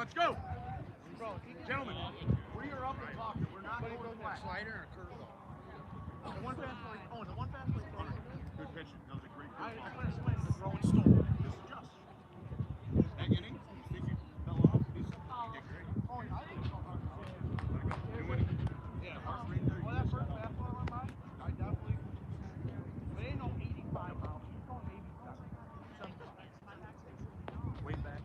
Let's go. Gentlemen, we are up and talking. We're not going to flat. Slider or curveball? The one fast play. Oh, the one fast play. Good pitch. That was a great pitch. I'm going to swing the throwing stone. This is just. That inning, you think you fell off? He's great. Oh, yeah, I think so. Yeah, well, that first fastball went by, I definitely. But it ain't no 85 miles. He's going 87. Way back.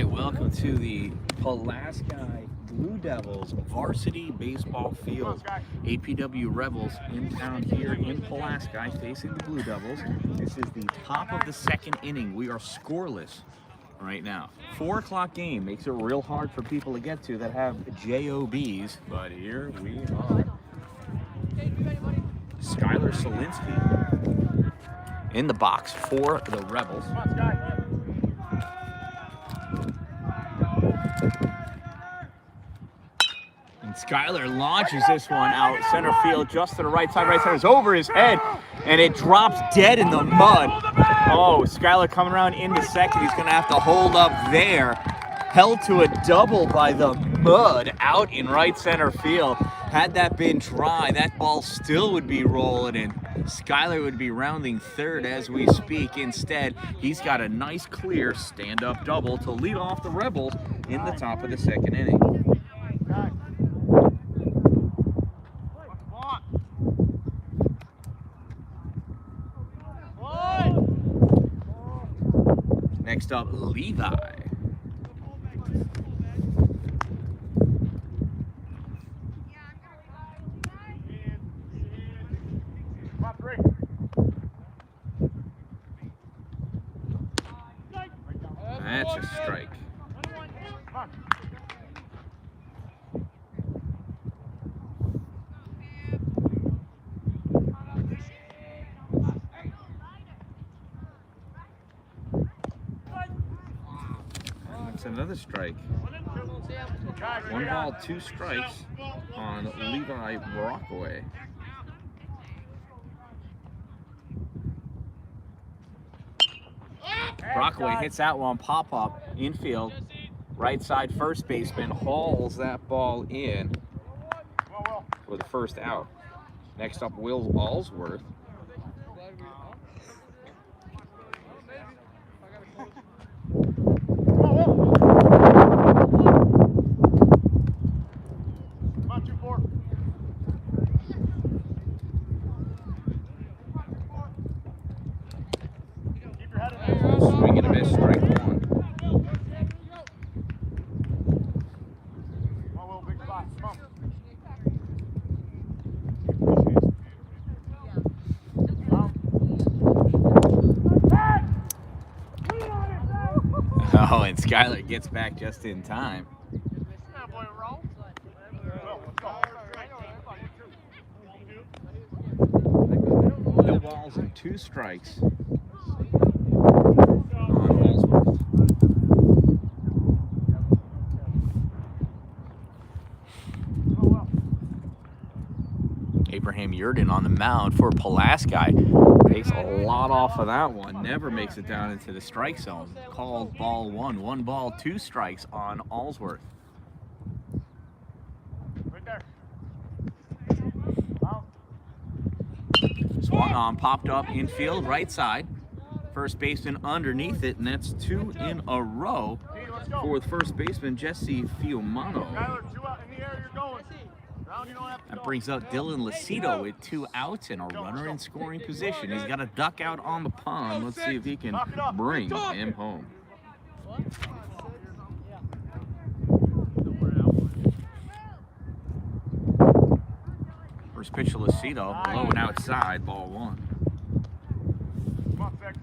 Welcome to the Pulaski Blue Devils Varsity Baseball Field. APW Rebels in town here in Pulaski facing the Blue Devils. This is the top of the second inning. We are scoreless right now. 4 o'clock game makes it real hard for people to get to that have JOBs, but here we are. Skylar Solinsky in the box for the Rebels. And Skylar launches this one out center field just to the right side. Right center is over his head, and it drops dead in the mud. Oh, Skylar coming around into second. He's going to have to hold up there. Held to a double by the mud out in right center field. Had that been dry, that ball still would be rolling, and Skylar would be rounding third as we speak. Instead, he's got a nice clear stand-up double to lead off the Rebels in the top of the second inning. Next up, Levi. That's a strike. That's another strike. 1 ball, 2 strikes on Levi Rockaway. Rockaway hits that one, pop-up, infield, right side first baseman hauls that ball in for the first out. Next up, Will Allsworth. and Skylar gets back just in time. No balls and 2 strikes on Allsworth. Abraham Yurden on the mound for Pulaski. Takes a lot off of that one. Never makes it down into the strike zone. Called ball 1. 1 ball, 2 strikes on Allsworth. Right there. Swung on, popped up infield, right side. First baseman underneath it, and that's 2 in a row for the first baseman, Jesse Fiumano. Tyler, 2 out in the air, you're going. Round, you don't have to That go. brings out Dylan Lucido with 2 outs and a runner in scoring position. He's got a duck out on the pond. Let's see if he can bring him home. First pitch to Lucido, low and outside, ball 1. Come on, Vic.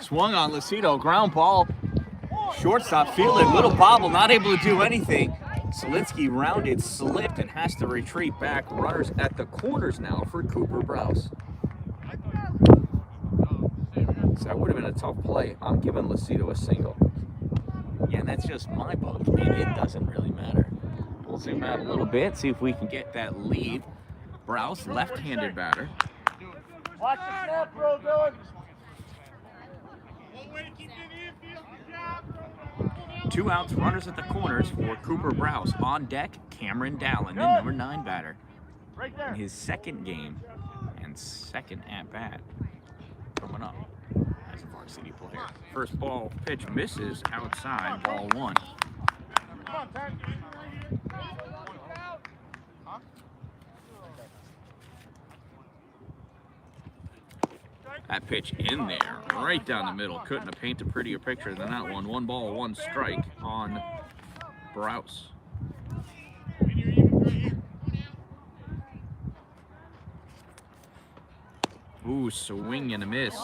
Swung on Lucido, ground ball. Shortstop fielded, little bobble, not able to do anything. Solinsky rounded, slipped, and has to retreat back. Runners at the corners now for Cooper Browse. So that would have been a tough play. I'm giving Lucido a single. Yeah, and that's just my book, and it doesn't really matter. We'll zoom out a little bit, see if we can get that lead. Browse, left-handed batter. Watch the snap, bro, Dylan. 2 outs, runners at the corners for Cooper Browse. On deck, Cameron Dallin, the number 9 batter. Right there. In his second game and second at-bat coming up as a varsity player. First ball pitch misses outside, ball 1. Come on, Ted. That pitch in there, right down the middle. Couldn't have painted a prettier picture than that one. 1 ball, 1 strike on Browse. Ooh, swing and a miss.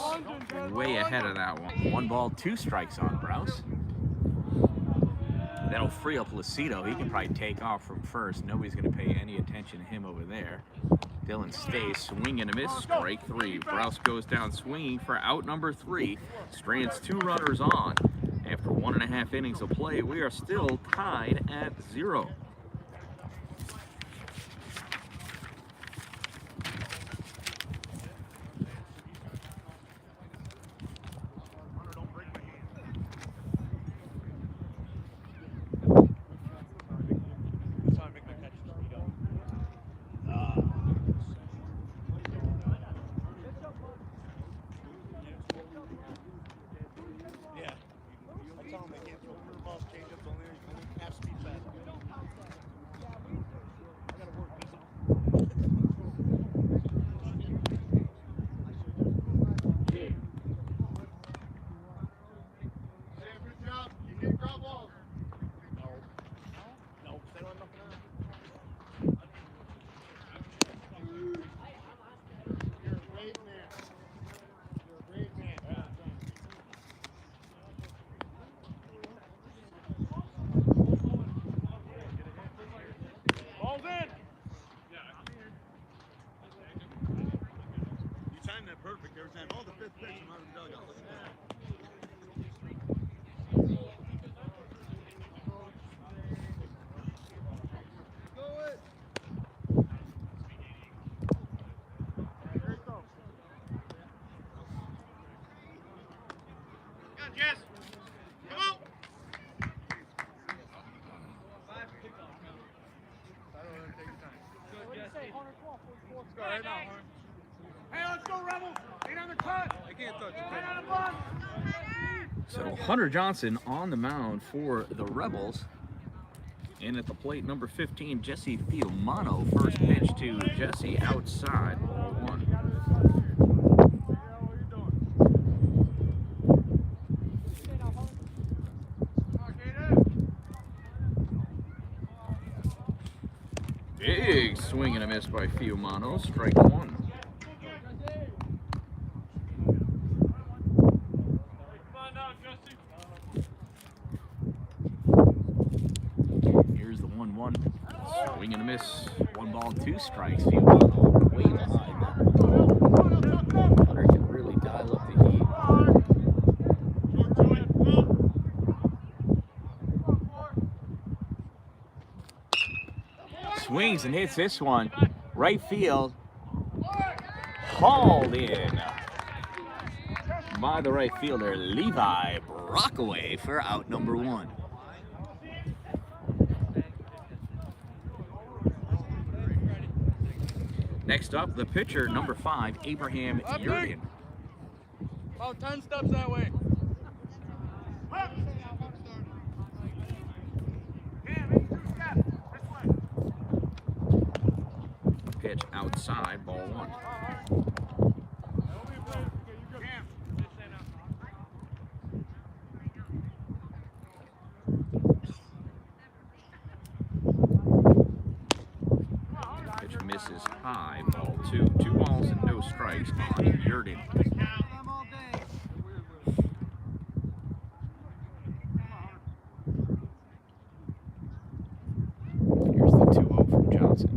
Way ahead of that one. 1 ball, 2 strikes on Browse. That'll free up Lucido. He can probably take off from first. Nobody's going to pay any attention to him over there. Dylan stays, swing and a miss, strike 3. Browse goes down swinging for out number 3. Strands 2 runners on. After 1.5 innings of play, we are still tied at 0. Perfect every time. All the 5th pitch I'm out of the dugout. Listen to that. Jess, come on. Let's go right now, Hunter. Hey, let's go, Rebels! Ain't on the cut! I can't touch it. Right on the bun! So Hunter Johnson on the mound for the Rebels. And at the plate, number 15, Jesse Fiumano. First pitch to Jesse outside, ball 1. Big miss by Fiumano, strike one. Here's the 1-1. Swing and a miss. 1 ball, 2 strikes. Fiumano way behind. Hunter can really dial up the heat. Swings and hits this one. Right field. Hauled in by the right fielder, Levi Brockaway for out number 1. Next up, the pitcher, number 5, Abraham Yurden. About 10 steps that way. Pitch outside, ball 1. Pitch misses high, ball 2. 2 balls and no strikes on Yurden. Here's the 2-0 from Johnson.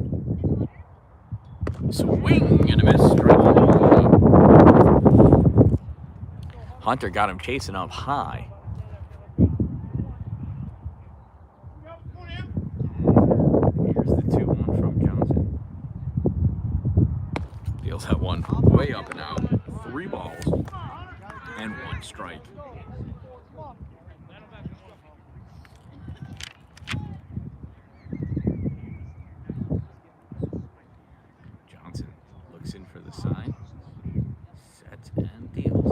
Swing and a miss, strike. Hunter got him chasing up high. Here's the 2-1 from Johnson. Deals that one way up and out. 3 balls and 1 strike. Johnson looks in for the sign, sets and deals.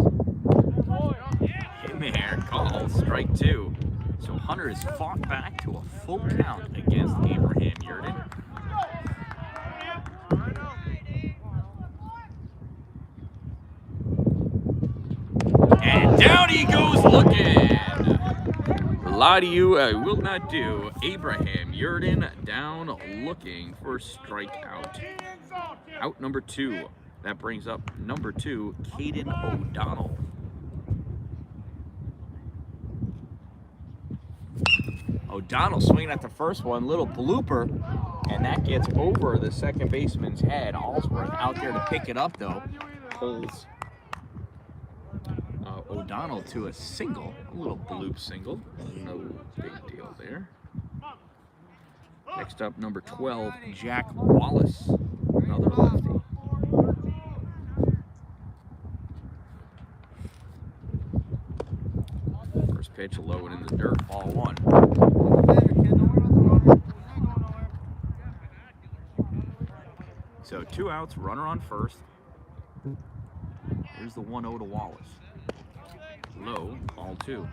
In there, call, strike 2. So Hunter has fought back to a full count against Abraham Yurden. And down he goes looking. Lie to you, I will not do. Abraham Yurden down looking for strikeout. Out number 2. That brings up number 2, Caden O'Donnell. O'Donnell swinging at the first one, little blooper, and that gets over the second baseman's head. Allsworth out there to pick it up, though. Pulls O'Donnell to a single, a little bloop single. No big deal there. Next up, number 12, Jack Wallace, another lefty. First pitch low and in the dirt, ball 1. So 2 outs, runner on first. Here's the 1-0 to Wallace. Low, ball 2.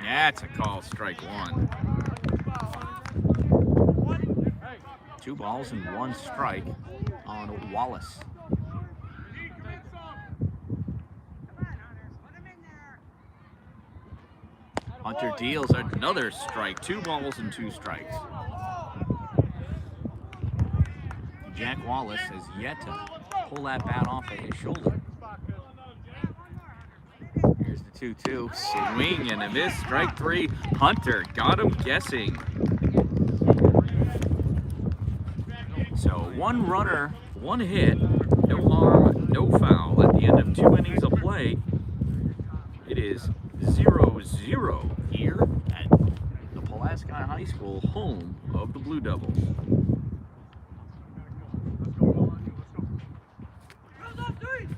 That's a call, strike 1. 2 balls and 1 strike on Wallace. Hunter deals another strike. 2 balls and 2 strikes. Jack Wallace has yet to pull that bat off of his shoulder. Here's the 2-2. Swing and a miss. Strike 3. Hunter got him guessing. So 1 runner, 1 hit, no harm, no foul at the end of 2 innings of play. It is 0-0 here at the Pulaski High School, home of the Blue Devils.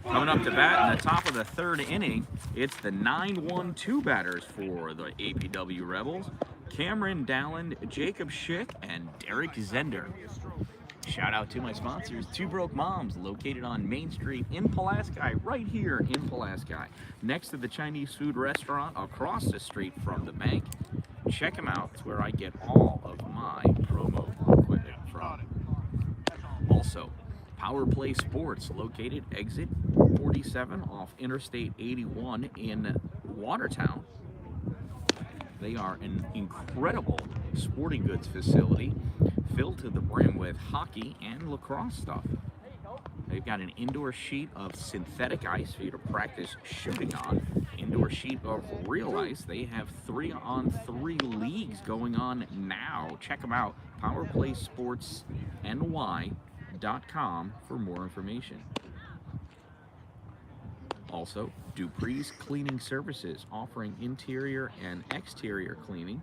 Coming up to bat in the top of the 3rd inning, it's the 9-1-2 batters for the APW Rebels. Cameron Dallin, Jacob Schick, and Derek Zender. Shout out to my sponsors, Two Broke Moms, located on Main Street in Pulaski, right here in Pulaski, next to the Chinese food restaurant across the street from the bank. Check them out. It's where I get all of my promo equipment from. Also, Power Play Sports, located exit 47 off Interstate 81 in Watertown. They are an incredible sporting goods facility filled to the brim with hockey and lacrosse stuff. They've got an indoor sheet of synthetic ice for you to practice shooting on. Indoor sheet of real ice. They have 3-on-3 leagues going on now. Check them out. PowerPlaySportsNY.com for more information. Also, Dupree's Cleaning Services, offering interior and exterior cleaning.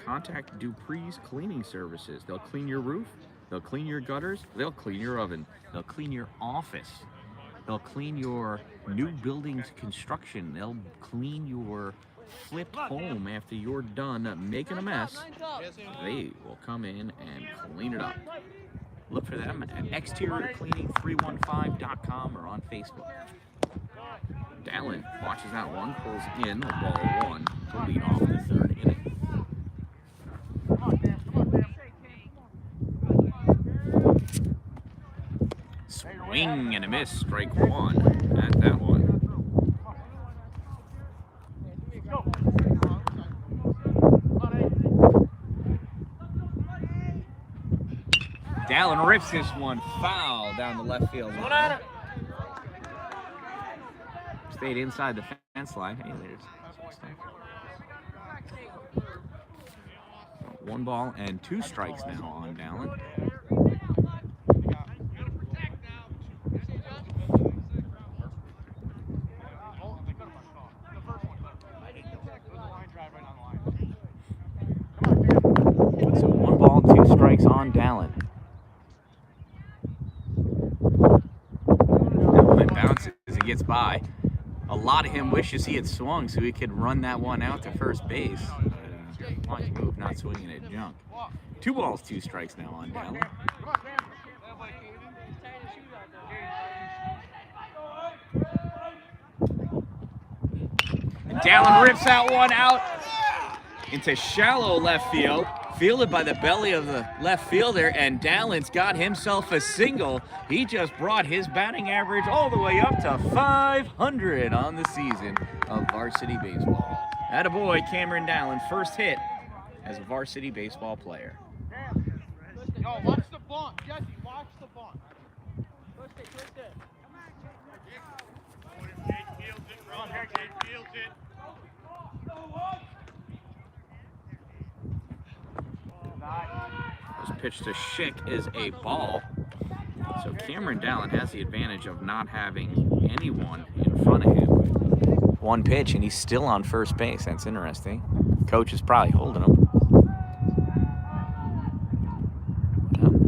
Contact Dupree's Cleaning Services. They'll clean your roof. They'll clean your gutters. They'll clean your oven. They'll clean your office. They'll clean your new buildings construction. They'll clean your flipped home after you're done making a mess. They will come in and clean it up. Look for them at exteriorcleaning315.com or on Facebook. Dalin watches that one, pulls in the ball one to lead off the third inning. Swing and a miss, strike one at that one. Dalin rips this one foul down the left field line. Stayed inside the fence line. Hey, there's 1 ball and 2 strikes now on Dalin. So 1 ball, 2 strikes on Dalin. That one bounces as he gets by. A lot of him wishes he had swung so he could run that one out to first base. But nice move, not swinging at junk. 2 balls, 2 strikes now on Dalin. And Dalin rips that one out into shallow left field, fielded by the belly of the left fielder, and Dalin's got himself a single. He just brought his batting average all the way up to 500 on the season of varsity baseball. Attaboy, Cameron Dalin, first hit as a varsity baseball player. Yo, watch the bunt. Jesse, watch the bunt. First pitch to Schick is a ball. So Cameron Dalin has the advantage of not having anyone in front of him. 1 pitch and he's still on first base. That's interesting. Coach is probably holding him.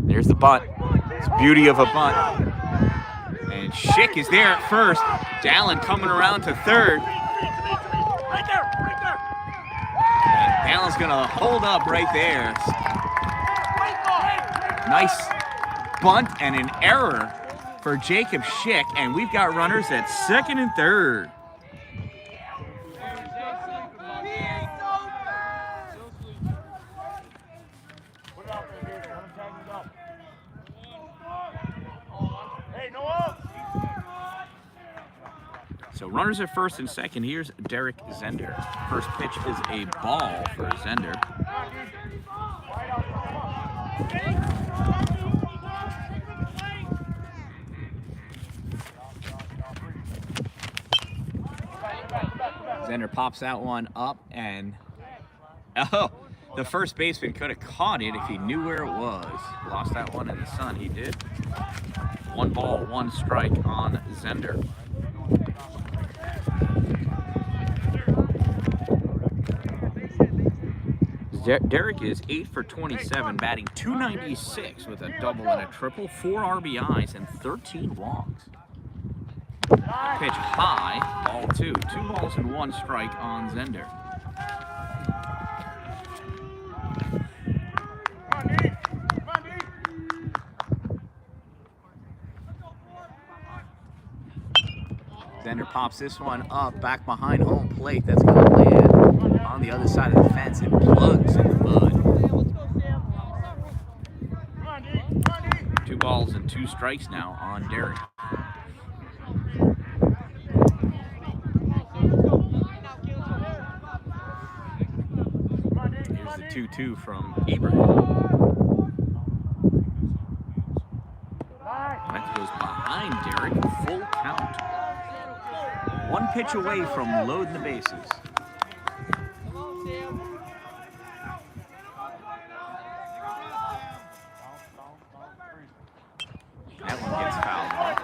There's the bunt. It's the beauty of a bunt. And Schick is there at first. Dalin coming around to third. And Dalin's gonna hold up right there. Nice bunt and an error for Jacob Schick, and we've got runners at second and third. So runners at first and second. Here's Derek Zender. First pitch is a ball for Zender. Zender pops that one up, and the first baseman could have caught it if he knew where it was. Lost that one in the sun, he did. 1 ball, 1 strike on Zender. Derek is 8 for 27, batting .296 with a double and a triple, 4 RBIs, and 13 walks. Pitch high, ball 2. 2 balls and 1 strike on Zender. Zender pops this one up back behind home plate. That's going to land on the other side of the fence and plugs in the mud. 2 balls and 2 strikes now on Derek. Here's the 2-2 from Abraham. That goes behind Derek, full count. One pitch away from loading the bases. That one gets fouled off.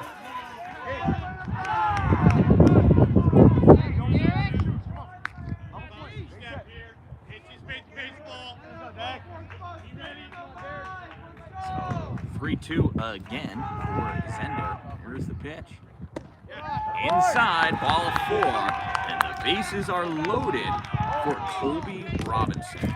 So 3-2 again for Zender. Here's the pitch. Inside, ball 4, and the bases are loaded for Colby Robinson.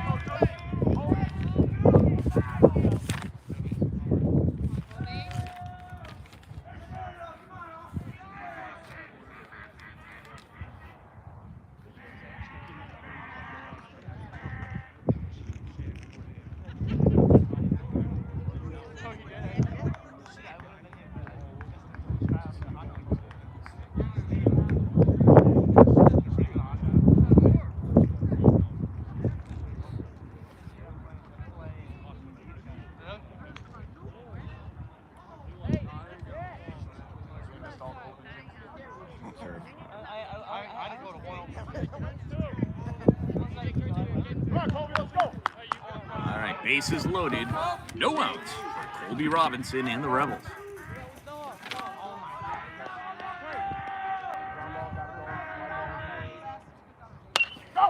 Bases loaded, no outs for Colby Robinson and the Rebels.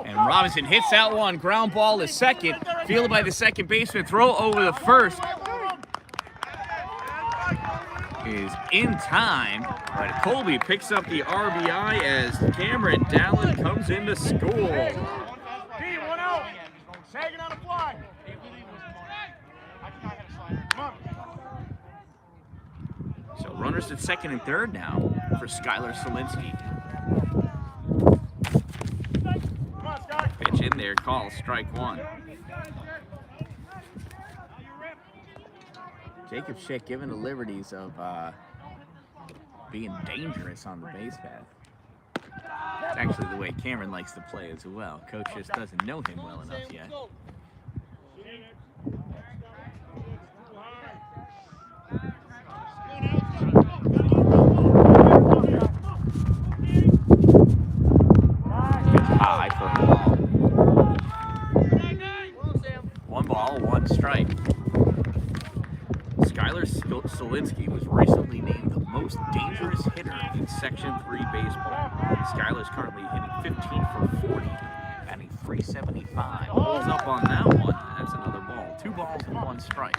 And Robinson hits that one, ground ball to second, fielded by the second baseman, throw over the first. Is in time, but Colby picks up the RBI as Cameron Dallin comes in to score. One out. Sagging on the fly. So runners at second and third now for Skylar Solinsky. Pitch in there, call, strike one. Jacob Schick given the liberties of being dangerous on the base path. It's actually the way Cameron likes to play as well. Coach just doesn't know him well enough yet. High for a ball. 1 ball, 1 strike. Skylar Solinsky was recently named the most dangerous hitter in Section 3 baseball. Skylar's currently hitting 15 for 40, batting .375. Holds up on that one. That's another ball. 2 balls and 1 strike.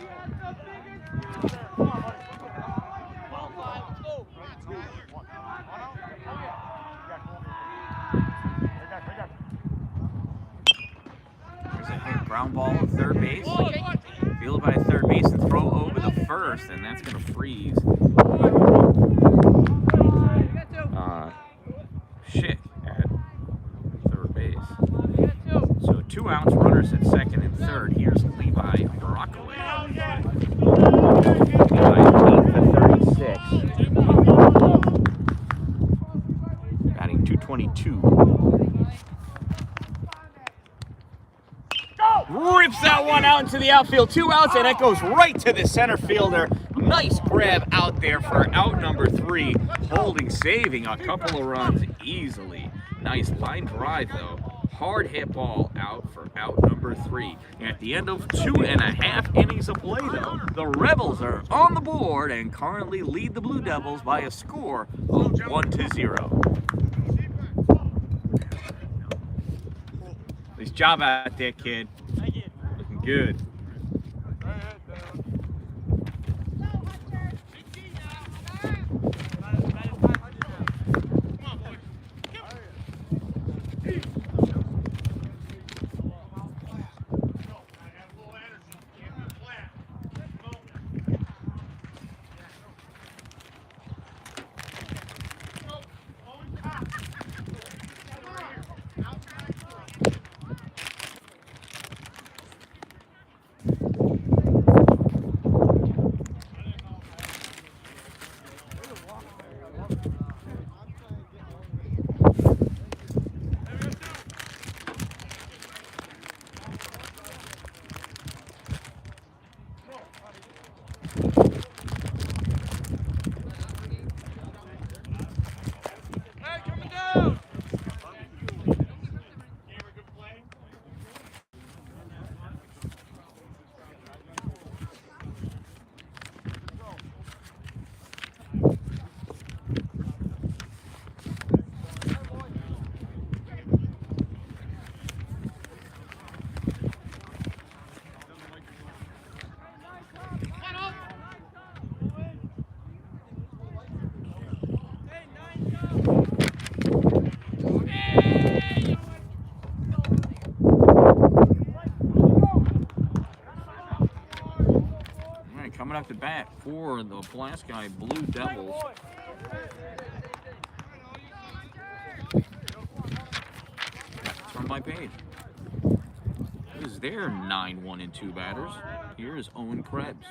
There's a hit ground ball to third base. Fielded by third base and throw over the first, and that's going to freeze Schick at third base. So 2 outs, runners at second and third. Here's Levi Rockaway. Levi 8 for 36. Batting .222. Rips that one out into the outfield. 2 outs, and that goes right to the center fielder. Nice grab out there for out number 3. Holding, saving a couple of runs easily. Nice line drive, though. Hard hit ball out for out number 3. At the end of 2.5 innings of play, though, the Rebels are on the board and currently lead the Blue Devils by a score of 1-0. Nice job out there, kid. Looking good. to bat for the Pulaski Blue Devils. Turn my page. This is their 9-1-2 batters. Here's Owen Krebs.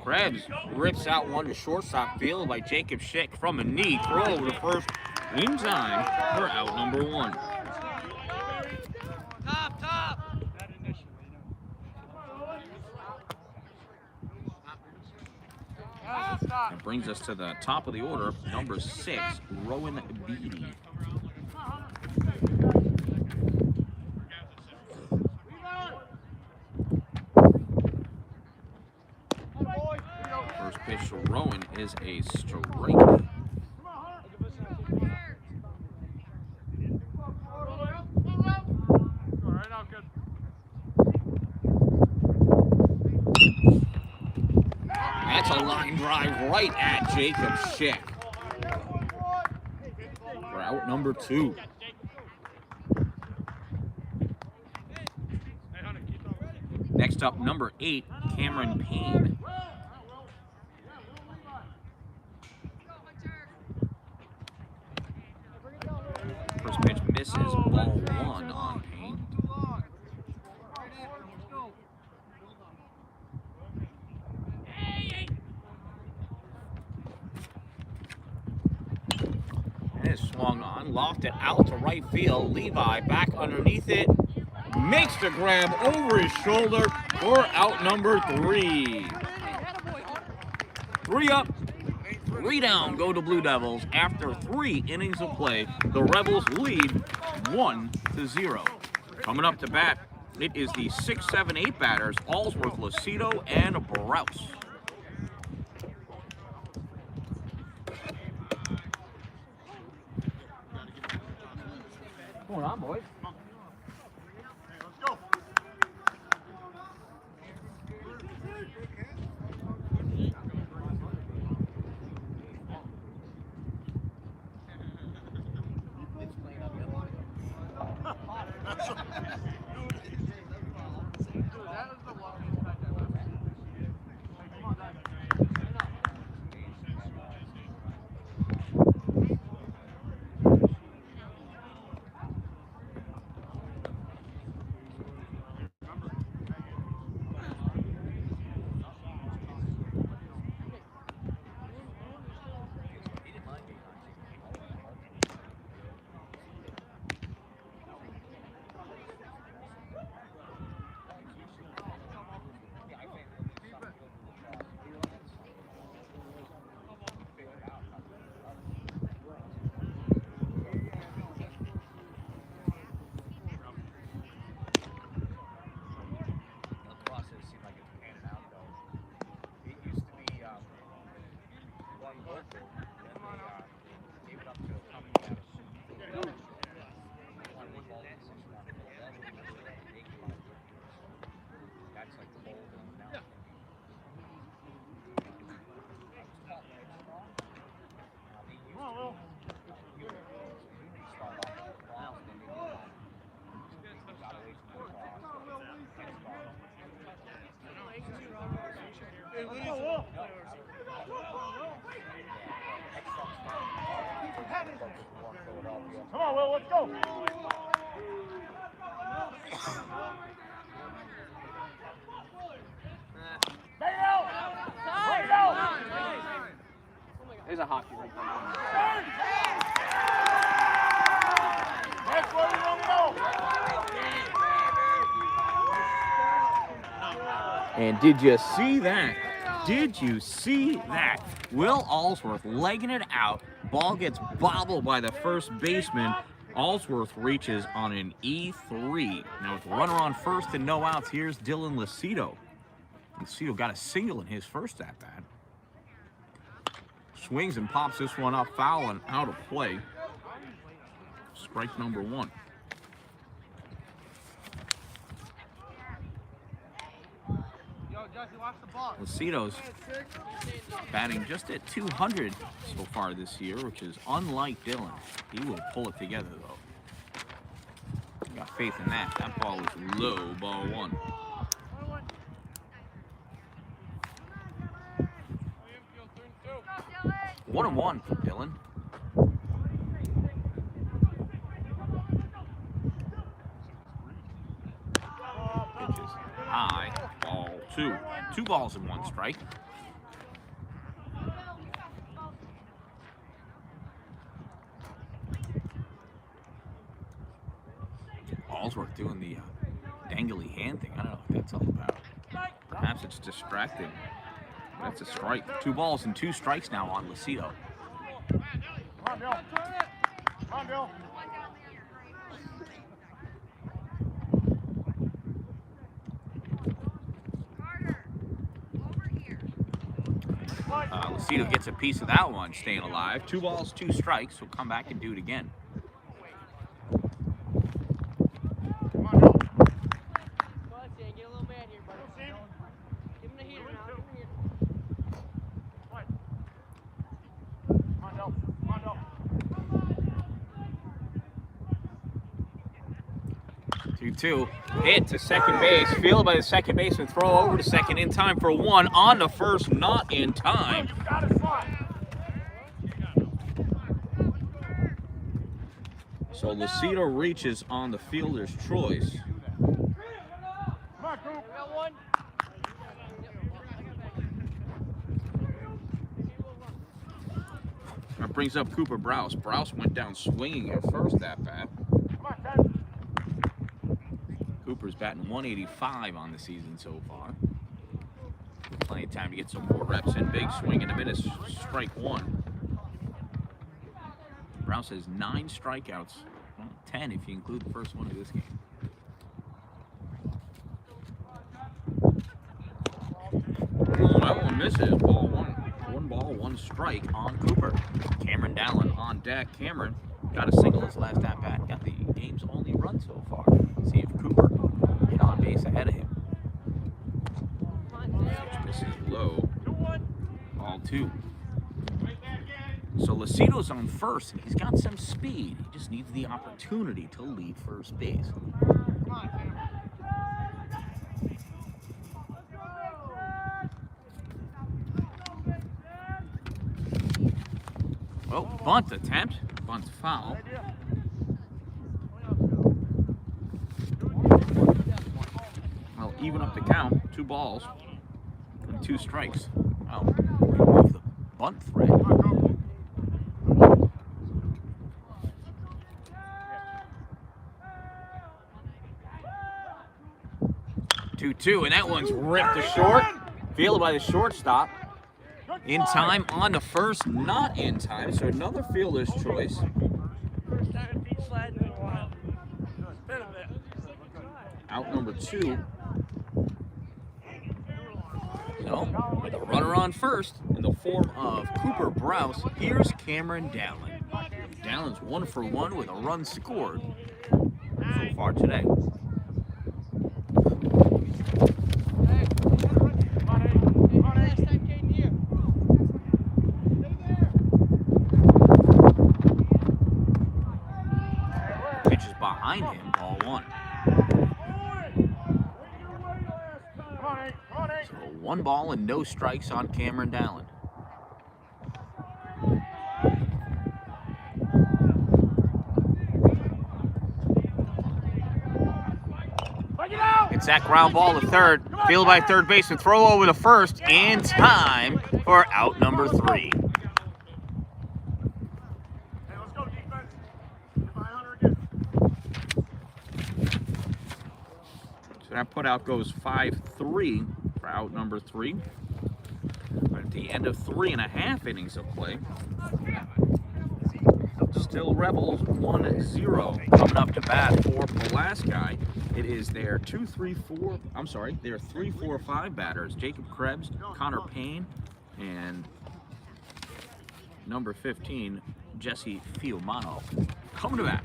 Krebs rips out one to shortstop, fielded by Jacob Schick from a knee throw to first in time for out number 1. Top. That brings us to the top of the order, number 6, Rowan Beatty. First pitch to Rowan is a strike. That's a line drive right at Jacob Schick for out number 2. Next up, number 8, Cameron Payne. First pitch misses, ball 1 on Payne. And it swung on, lofted out to right field. Levi back underneath it. Makes the grab over his shoulder for out number 3. 3 up, 3 down go to Blue Devils. After 3 innings of play, the Rebels lead 1-0. Coming up to bat, it is the 6, 7, 8 batters, Allsworth, Lucido, and Browse. What's going on, boys? Come on, Will, let's go. There's a hockey rink. That's where we don't go. And did you see that? Did you see that? Will Allsworth legging it out. Ball gets bobbled by the first baseman. Allsworth reaches on an E3. Now with a runner on first and no outs, here's Dylan Lucido. Lucido got a single in his first at-bat. Swings and pops this one up, foul and out of play. Strike number 1. Lucido's batting just at 200 so far this year, which is unlike Dylan. He will pull it together, though. Got faith in that. That ball is low, ball 1. 1-1 for Dylan. Pitches high. Ball 2. 2 balls and 1 strike. Allsworth doing the dangly hand thing. I don't know what that's all about. Perhaps it's distracting. That's a strike. 2 balls and 2 strikes now on Lucido. Come on, Bill. Come on, Bill. Lucido gets a piece of that one, staying alive. 2 balls, 2 strikes. He'll come back and do it again. Two hit to second base, fielded by the second baseman, throw over to second in time for 1, on to first, not in time. So Lucido reaches on the fielder's choice. That brings up Cooper Browse. Browse went down swinging at first that bat. Cooper's batting 185 on the season so far. Plenty of time to get some more reps in. Big swing and a minute, strike 1. Browse has 9 strikeouts. Well, 10 if you include the first one of this game. Oh, that one misses. Ball 1. 1 ball, 1 strike on Cooper. Cameron Dallin on deck. Cameron got a single his last at bat. Got the game's only run so far. See if Cooper hit on base ahead of him. Pitch misses low. Ball 2. So Lucido's on first, and he's got some speed. He just needs the opportunity to leave first base. Oh, bunt attempt. Bunt's foul. Well, even up the count. 2 balls and 2 strikes. Wow. Remove the bunt threat. 2-2, and that one's ripped to short. Fielded by the shortstop. In time on the first, not in time. So another fielder's choice. Out number 2. So, with a runner on first, in the form of Cooper Browse, here's Cameron Dallin. Dallin's 1 for 1 with a run scored so far today. Pitches behind him, ball 1. So 1 ball and no strikes on Cameron Dallin. It's that ground ball to third, fielded by third baseman, throw over to first, in time for out number 3. So that putout goes 5-3 for out number 3. But at the end of 3.5 innings of play, still Rebels 1-0. Coming up to bat for Pulaski. It is their 3-4-5 batters. Jacob Krebs, Connor Payne, and number 15, Jesse Fiumano. Coming to bat.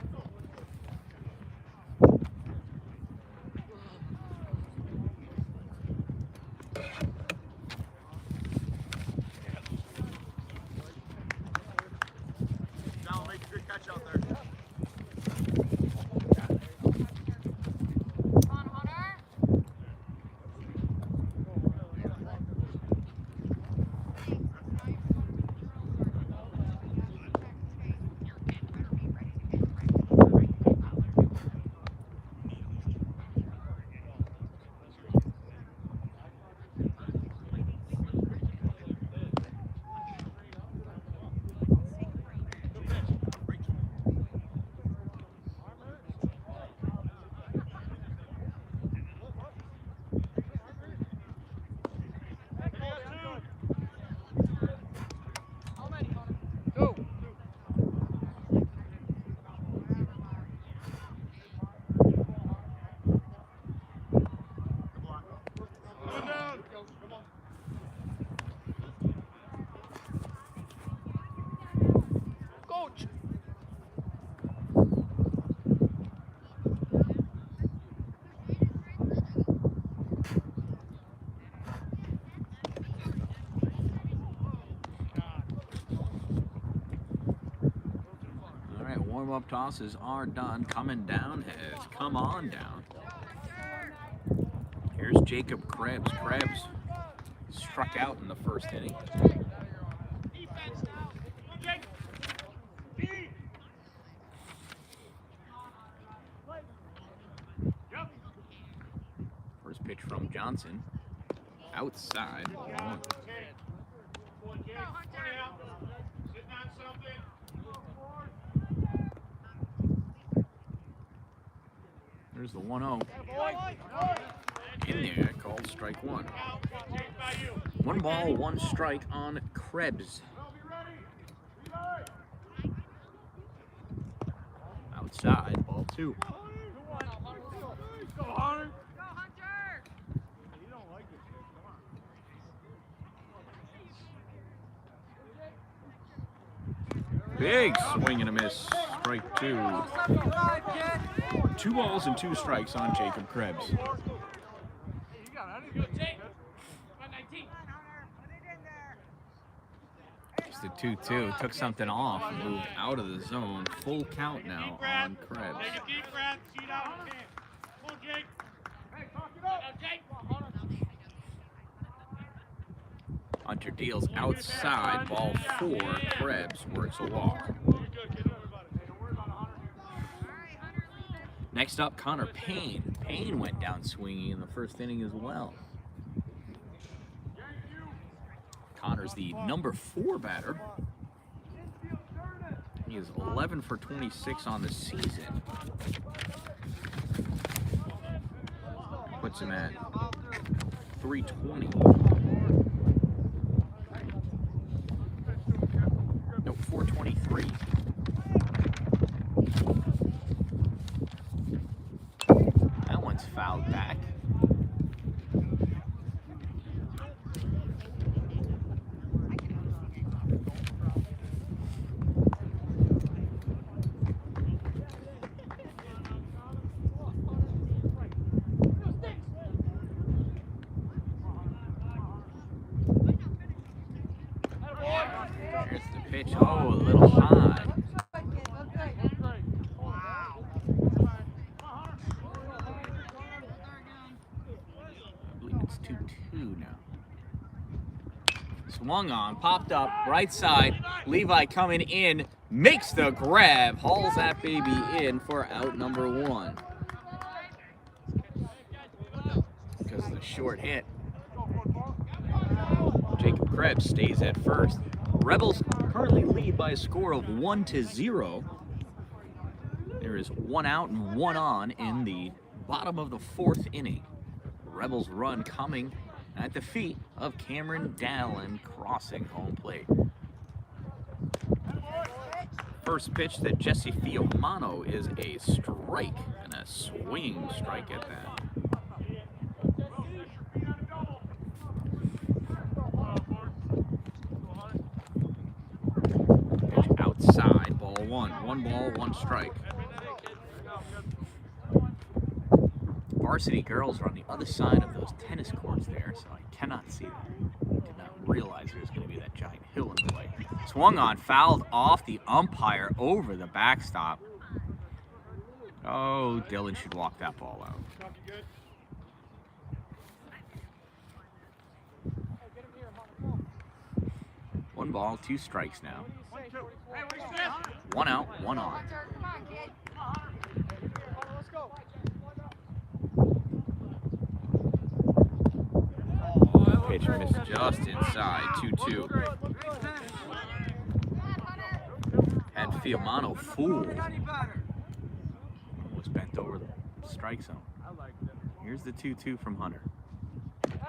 warm-up tosses are done. Coming down has come on down. Here's Jacob Krebs. Krebs struck out in the first inning. First pitch from Johnson. Outside. There's the 1-0. In there, called strike one. 1 ball, 1 strike on Krebs. Outside, ball 2. Big swing and a miss. Strike 2. 2 balls and 2 strikes on Jacob Krebs. Just a 2-2. Took something off. Moved out of the zone. Full count now on Krebs. Take a deep breath. See that one. Come on, Jake. Hey, talk it up. Hunter deals outside. Ball 4. Krebs works a walk. Next up, Connor Payne. Payne went down swinging in the first inning as well. Connor's the number 4 batter. He is 11 for 26 on the season. Puts him at 320. No, 423. That one's fouled back. There's the pitch. Oh, a little high. I believe it's 2-2 now. Swung on, popped up, right side. Levi coming in, makes the grab, hauls that baby in for out number 1. Because of the short hit. Jacob Krebs stays at first. Rebels currently lead by a score of 1-0. There is 1 out and 1 on in the bottom of the 4th inning. Rebels run coming at the feet of Cameron Dan-Dalin crossing home plate. First pitch that Jesse Fiumano is a strike, and a swinging strike at that. Pitch outside, ball 1. 1 ball, 1 strike. Varsity girls are on the other side of those tennis courts there, so I cannot see them. I did not realize there's going to be that giant hill in the way. Swung on, fouled off the umpire over the backstop. Oh, Dylan should walk that ball out. 1 ball, 2 strikes now. 1 out, 1 on. Pitch missed just inside, 2-2. Had Fiumano fooled. Was bent over the strike zone. Here's the 2-2 from Hunter.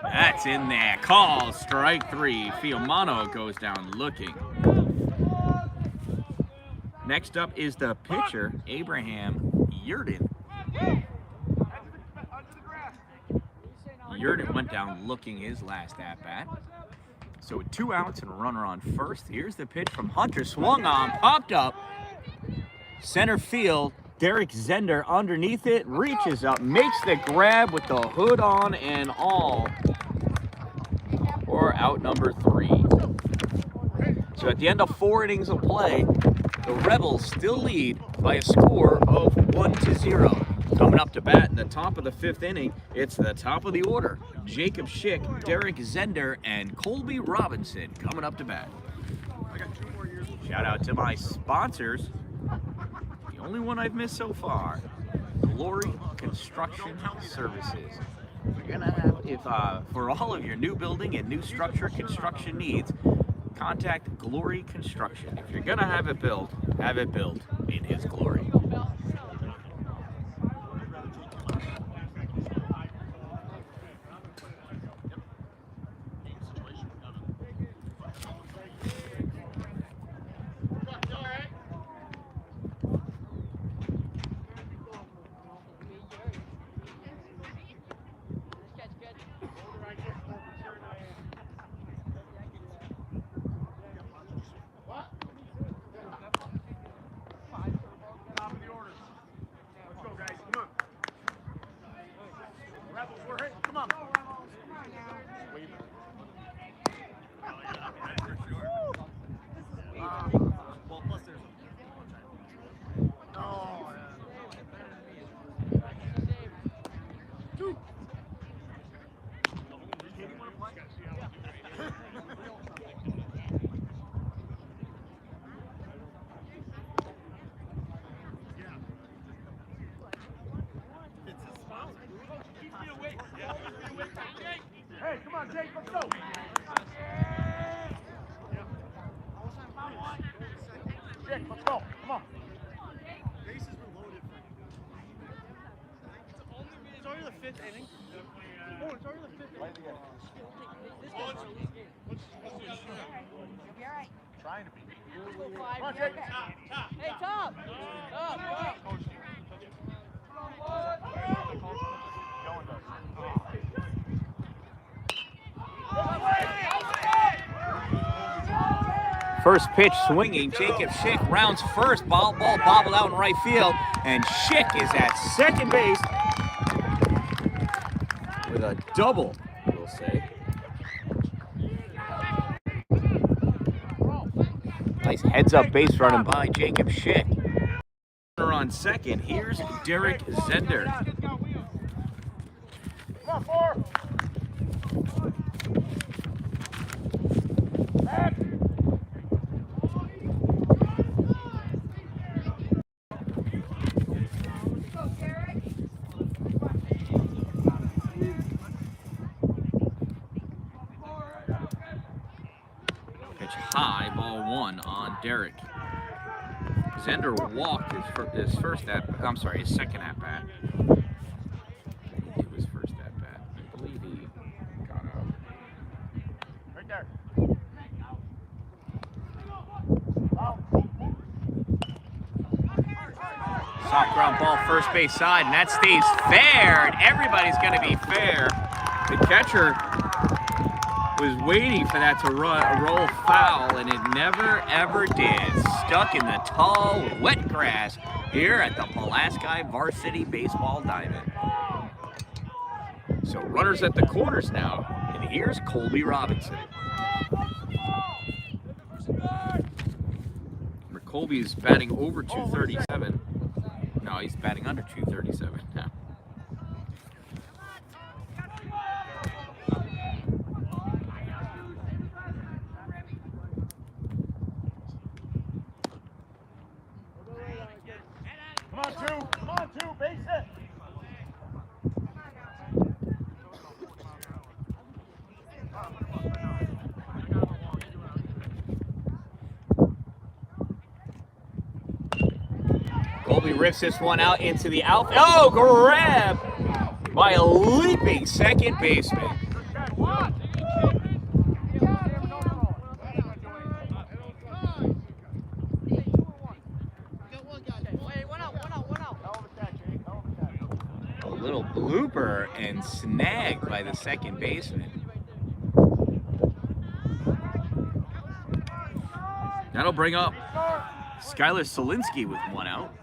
That's in there. Call strike 3. Fiumano goes down looking. Next up is the pitcher, Abraham Yurden. Yurden went down looking his last at-bat. So 2 outs and a runner on first. Here's the pitch from Hunter. Swung on, popped up. Center field. Derek Zender underneath it, reaches up, makes the grab with the hood on and all for out number 3. So at the end of 4 innings of play, The Rebels still lead by a score of 1-0. Coming up to bat in the top of the 5th inning, it's the top of the order. Jacob Schick, Derek Zender, and Colby Robinson coming up to bat. I got 2 more years. Shout out to my sponsors. The only one I've missed so far, Glory Construction Services. You're gonna have, for all of your new building and new structure construction needs, contact Glory Construction. If you're gonna have it built in His glory. Hey, come on, Jake, let's go. Jake, let's go. Come on. Bases were loaded for you. It's already the 5th inning. Oh, it's already the 5th inning. You'll be all right. Trying to be. Come on, Jake. Hey, Tom. First pitch swinging, Jacob Schick rounds first, ball bobbled out in right field, and Schick is at second base with a double, we'll say. Nice heads-up base running by Jacob Schick. On second, here's Derek Zender. Come on, 4. Back. Pitch high, ball 1 on Derek. Zender walked his second at bat. His first at bat. I believe he got out. Right there. Soft ground ball, first base side, and that stays fair, and everybody's going to be fair. The catcher was waiting for that to roll foul, and it never, ever did. Stuck in the tall, wet grass here at the Pulaski Varsity Baseball Diamond. So runners at the corners now, and here's Colby Robinson. Colby's batting over 237. No, he's batting under 237 now. Come on, two, base it. Colby rips this one out into the outfield. Oh, grab by a leaping second baseman. A little blooper and snagged by the second baseman. That'll bring up Skylar Solinsky with one out.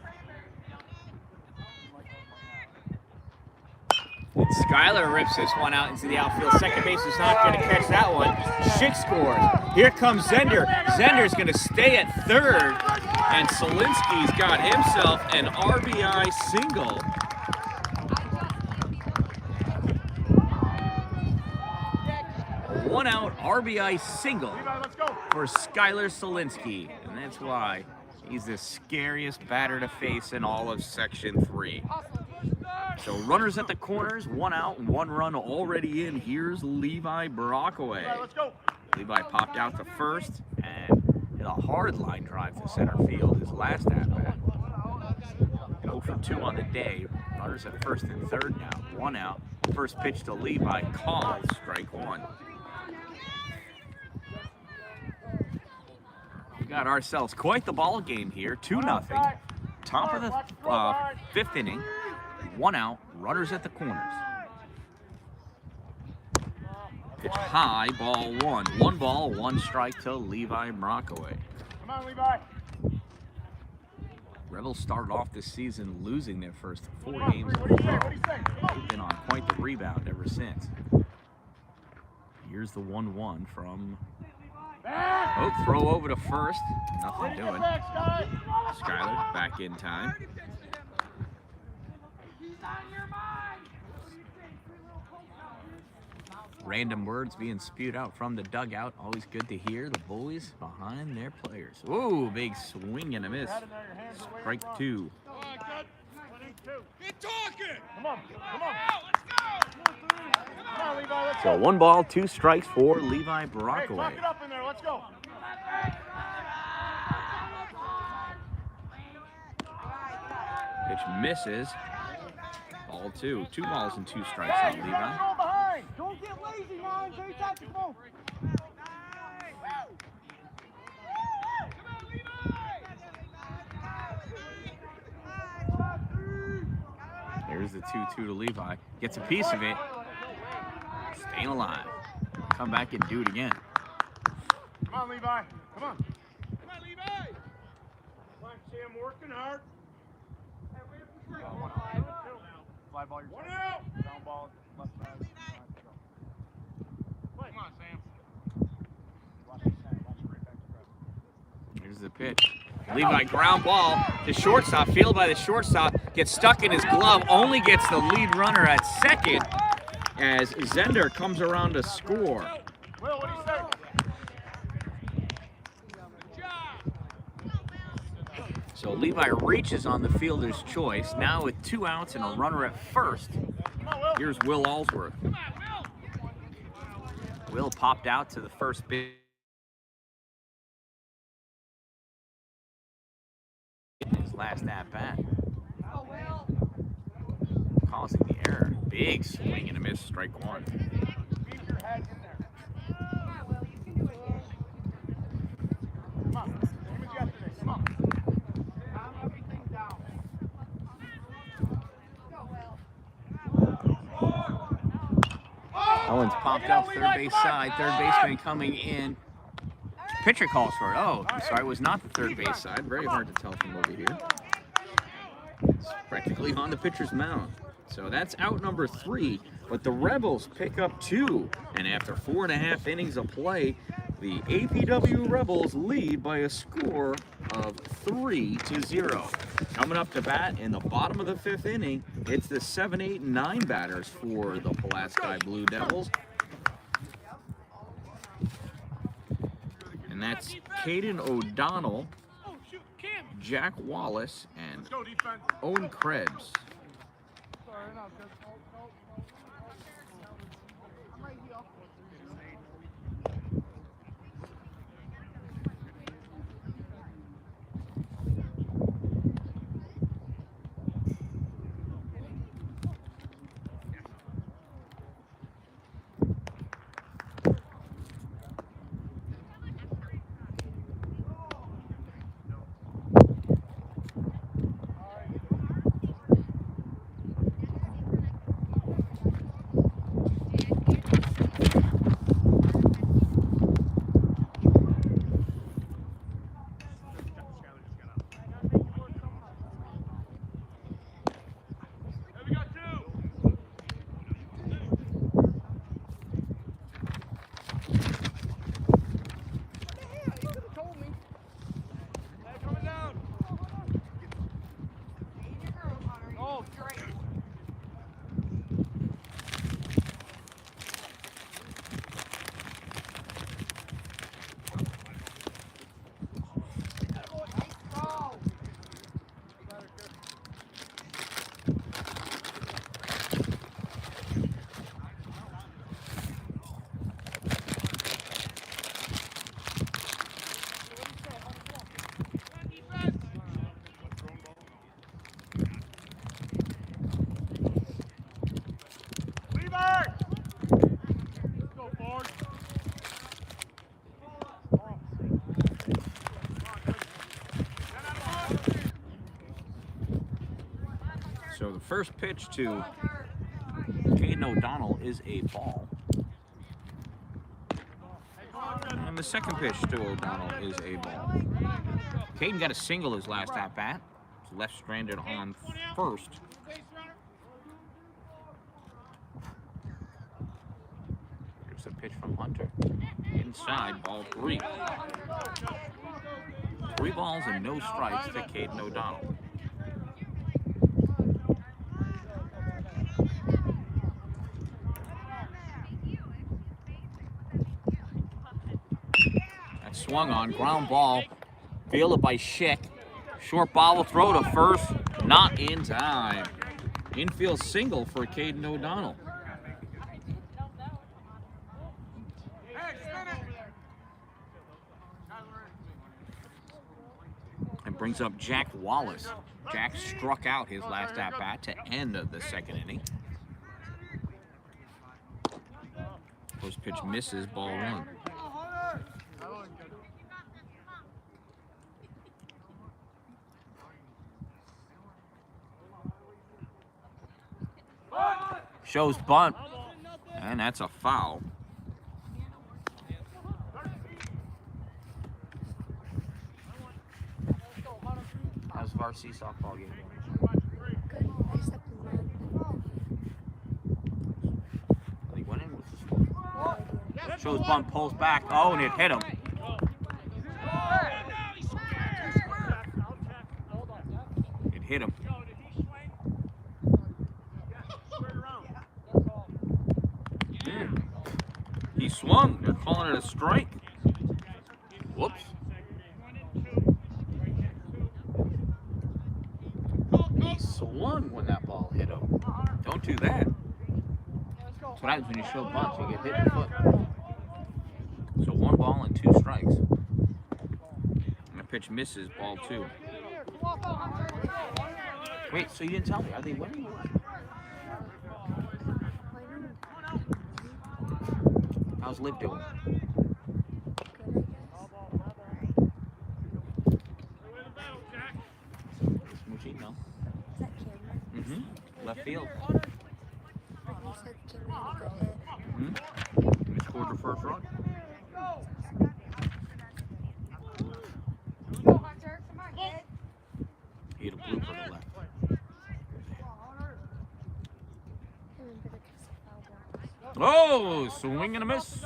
And Skylar rips this one out into the outfield. Second base is not going to catch that one. Schick scores. Here comes Zender. Zender's going to stay at third. And Solinsky's got himself an RBI single. One out RBI single for Skylar Solinsky. And that's why he's the scariest batter to face in all of Section 3. So runners at the corners, one out, one run already in. Here's Levi Brockaway. Levi popped out to first and hit a hard line drive to center field his last at-bat. 0 for 2 on the day. Runners at first and third now. One out. First pitch to Levi, called strike one. We got ourselves quite the ball game here. 2-0. Top of the fifth inning. One out. Runners at the corners. Pitch high, ball one. 1 ball, 1 strike to Levi Brockaway. Come on, Levi. Rebels started off this season losing their first 4 games in a row. They've been on quite the rebound ever since. Here's the 1-1 from... Oh, throw over to first. Nothing doing. Skylar back in time. Random words being spewed out from the dugout. Always good to hear the boys behind their players. Ooh, big swing and a miss. Strike 2. Get talking. Come on, come on. Let's go. Come on, Levi, let's So go. 1 ball, 2 strikes for Levi Brockaway. Hey, talk it up in there. Let's go. Pitch misses. Ball 2. 2 balls and 2 strikes on Hey, you Levi. gotta go behind. Don't get lazy, man. Very tactical. There's the 2-2 to Levi. Gets a piece of it. Staying alive. Come back and do it again. Come on, Levi. Come on. Come on, Levi. Come on, Sam, working hard. Fly ball, your 1 out. Down ball, left side. Come on, Sam. Watch it right back to press. Here's the pitch. Levi ground ball to shortstop. Fielded by the shortstop. Gets stuck in his glove. Only gets the lead runner at second as Zender comes around to score. Will, what do you say? So Levi reaches on the fielder's choice. Now with 2 outs and a runner at first. Here's Will Allsworth. Will popped out to the first base. His last at-bat. Causing the error. Big swing and a miss, strike 1. Keep your head in there. Come on. Same as yesterday. Come on. Calm everything down. Owens popped up third base side. Third baseman coming in. Pitcher calls for it. Oh, I'm sorry, it was not the third base side. Very hard to tell from over here. It's practically on the pitcher's mound. So that's out number 3, but the Rebels pick up 2. And after 4.5 innings of play, the APW Rebels lead by a score of 3-0. Coming up to bat in the bottom of the 5th inning, it's the 7, 8, and 9 batters for the Pulaski Blue Devils. And that's Caden O'Donnell, Jack Wallace, and Let's go, defense. Owen Krebs. Sorry, no, good. I'm right here. first pitch to Caden O'Donnell is a ball. And the second pitch to O'Donnell is a ball. Caden got a single his last at-bat. He's left stranded on first. Here's a pitch from Hunter. Inside, ball 3. 3 balls and no strikes to Caden O'Donnell. That swung on, ground ball, fielded by Schick. Short ball will throw to first, not in time. Infield single for Caden O'Donnell. It brings up Jack Wallace. Jack struck out his last at-bat to end the second inning. First pitch misses, ball 1. Shows bunt, and that's a foul. How's varsity softball game going? Are they winning? What's the score? Shows bunt, pulls back. Oh, and it hit him. It hit him. He swung. They're calling it a strike. Whoops. He swung when that ball hit him. Don't do that. That's what happens when you show bunts. You get hit in the foot. So 1 ball and 2 strikes. And the pitch misses, ball 2. Wait, so you didn't tell me. Are they winning? How's Liv doing? Smoochie, no? Is that Cameron? Mm-hmm. Left field. You said Cameron had a good hit. Mm-hmm. He scored the first run. He hit a blooper to left. Oh, swing and a miss.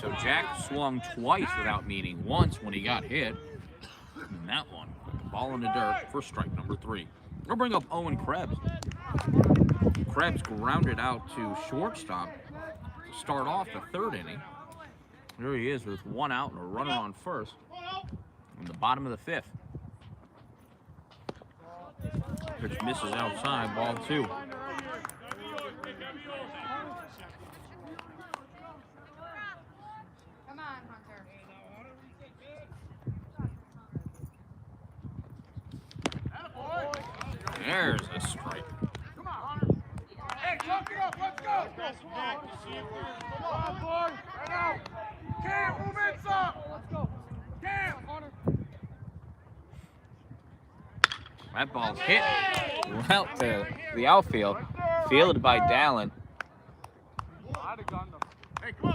So Jack swung twice without meaning once when he got hit. And that one, with the ball in the dirt for strike number 3. We'll bring up Owen Krebs. Krebs grounded out to shortstop to start off the 3rd inning. There he is with 1 out and a runner on first. In the bottom of the 5th. Pitch misses outside, ball 2. Come on, Hunter. There's a strike. Come on, Hunter. Hey, talk it up. Let's go. Come on, boy. Right out. Cam, move in some. Let's go. Cam. That ball's hit well to the outfield, fielded by Dan-Dalin. Hey, come on.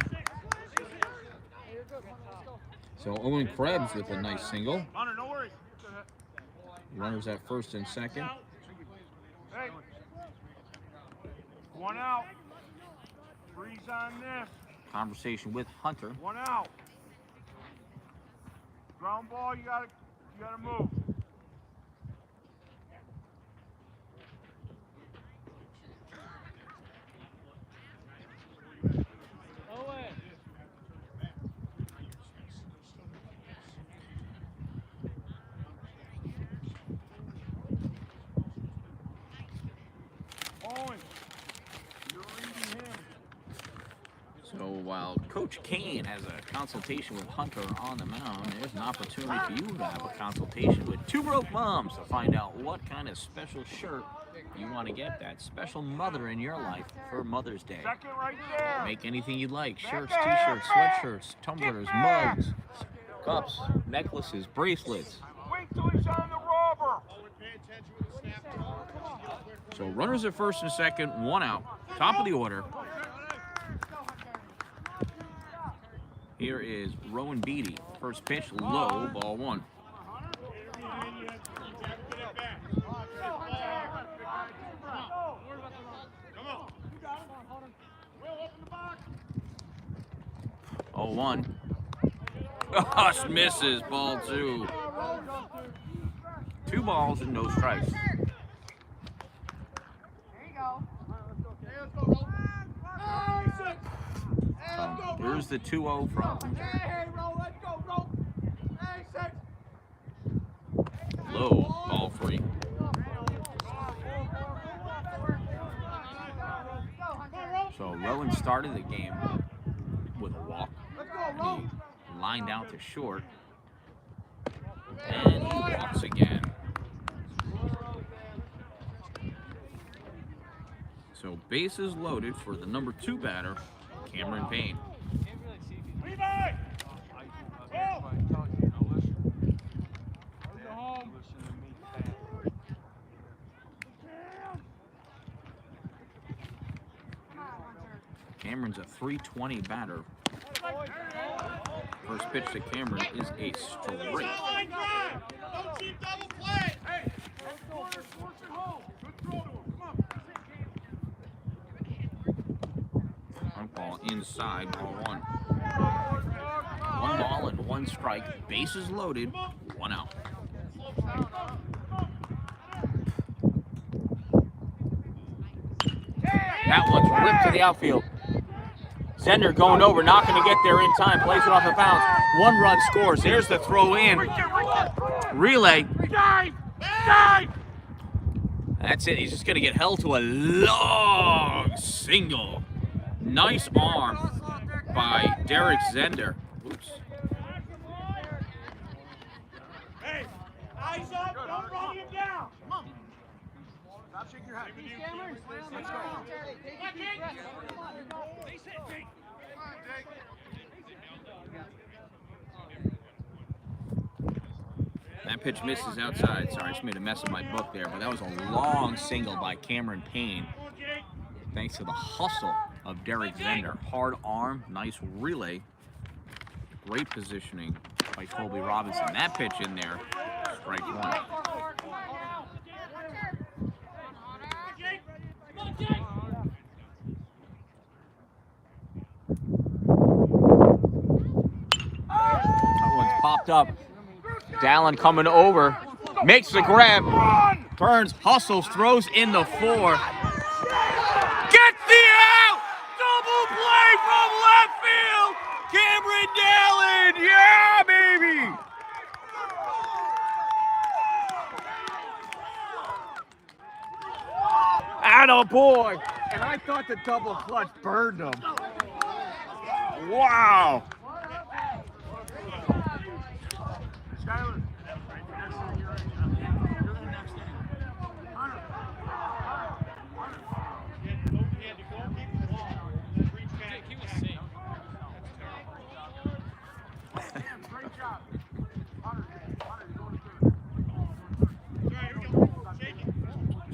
So Owen Krebs with a nice single. Hunter, no worries. Runners at first and second. Hey. 1 out. Freeze on this. Conversation with Hunter. 1 out. Ground ball, you gotta move. Owen, you're reading him. So while Coach Kane has a consultation with Hunter on the mound, there's an opportunity for you to have a consultation with Two Broke Moms to find out what kind of special shirt You want to get that special mother in your life for Mother's Day. Second right there. Make anything you'd like. Shirts, t-shirts, sweatshirts, tumblers, mugs, cups, necklaces, bracelets. Wait till he's on the rubber. So runners at first and second, one out. Top of the order. Here is Rowan Beatty. First pitch, low, ball one. Oh, 1. Gosh, misses, ball 2. 2 balls and no strikes. There you go. Here's the 2-0 from low, ball 3. So Rowan started the game with a walk. He lined out to short, and he walks again. So bases loaded for the number 2 batter, Cameron Payne. Cameron's a .320 batter. First pitch to Cameron is a straight. Ball inside, ball 1. 1 ball and 1 strike. Bases loaded, 1 out. That one's ripped to the outfield. Zender going over, not going to get there in time. Plays it off the bounce. 1 run scores. There's the throw in. Relay. That's it. He's just going to get held to a long single. Nice arm by Derek Zender. Oops. Hey, eyes up, don't run him down. Come on. Stop shaking your head. Let's go. That pitch misses outside. Sorry, I just made a mess of my book there, but that was a long single by Cameron Payne. Thanks to the hustle of Derek Zender. Hard arm, nice relay. Great positioning by Colby Robinson. That pitch in there, strike 1. That one's popped up. Dalin coming over, makes the grab. Burns hustles, throws in the 4. Gets the out! Double play from left field! Cameron Dalin! Yeah, baby! Attaboy! And I thought the double clutch burned him. Wow! Skyler.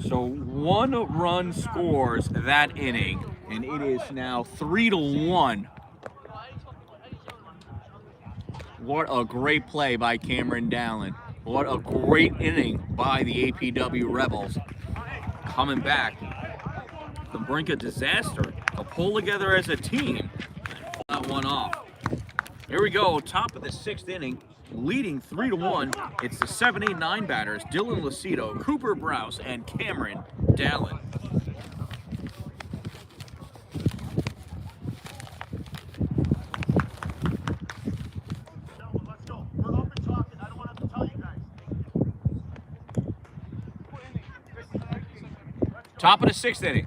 So 1 run scores that inning, and it is now 3-1. What a great play by Cameron Dalin. What a great inning by the APW Rebels. Coming back, the brink of disaster, to pull together as a team and pull that one off. Here we go, top of the 6th inning. Leading 3-1, it's the 7, 8, 9 batters, Dylan Lucido, Cooper Browse, and Cameron Dalin. Let's go. We're up and talking. I don't want to have to tell you guys. Top of the 6th inning.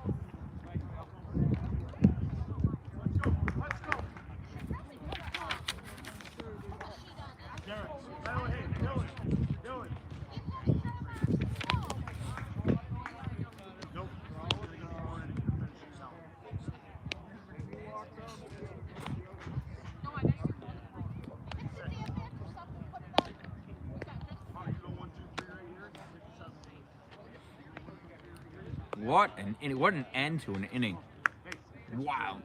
What an end to an inning. Wow.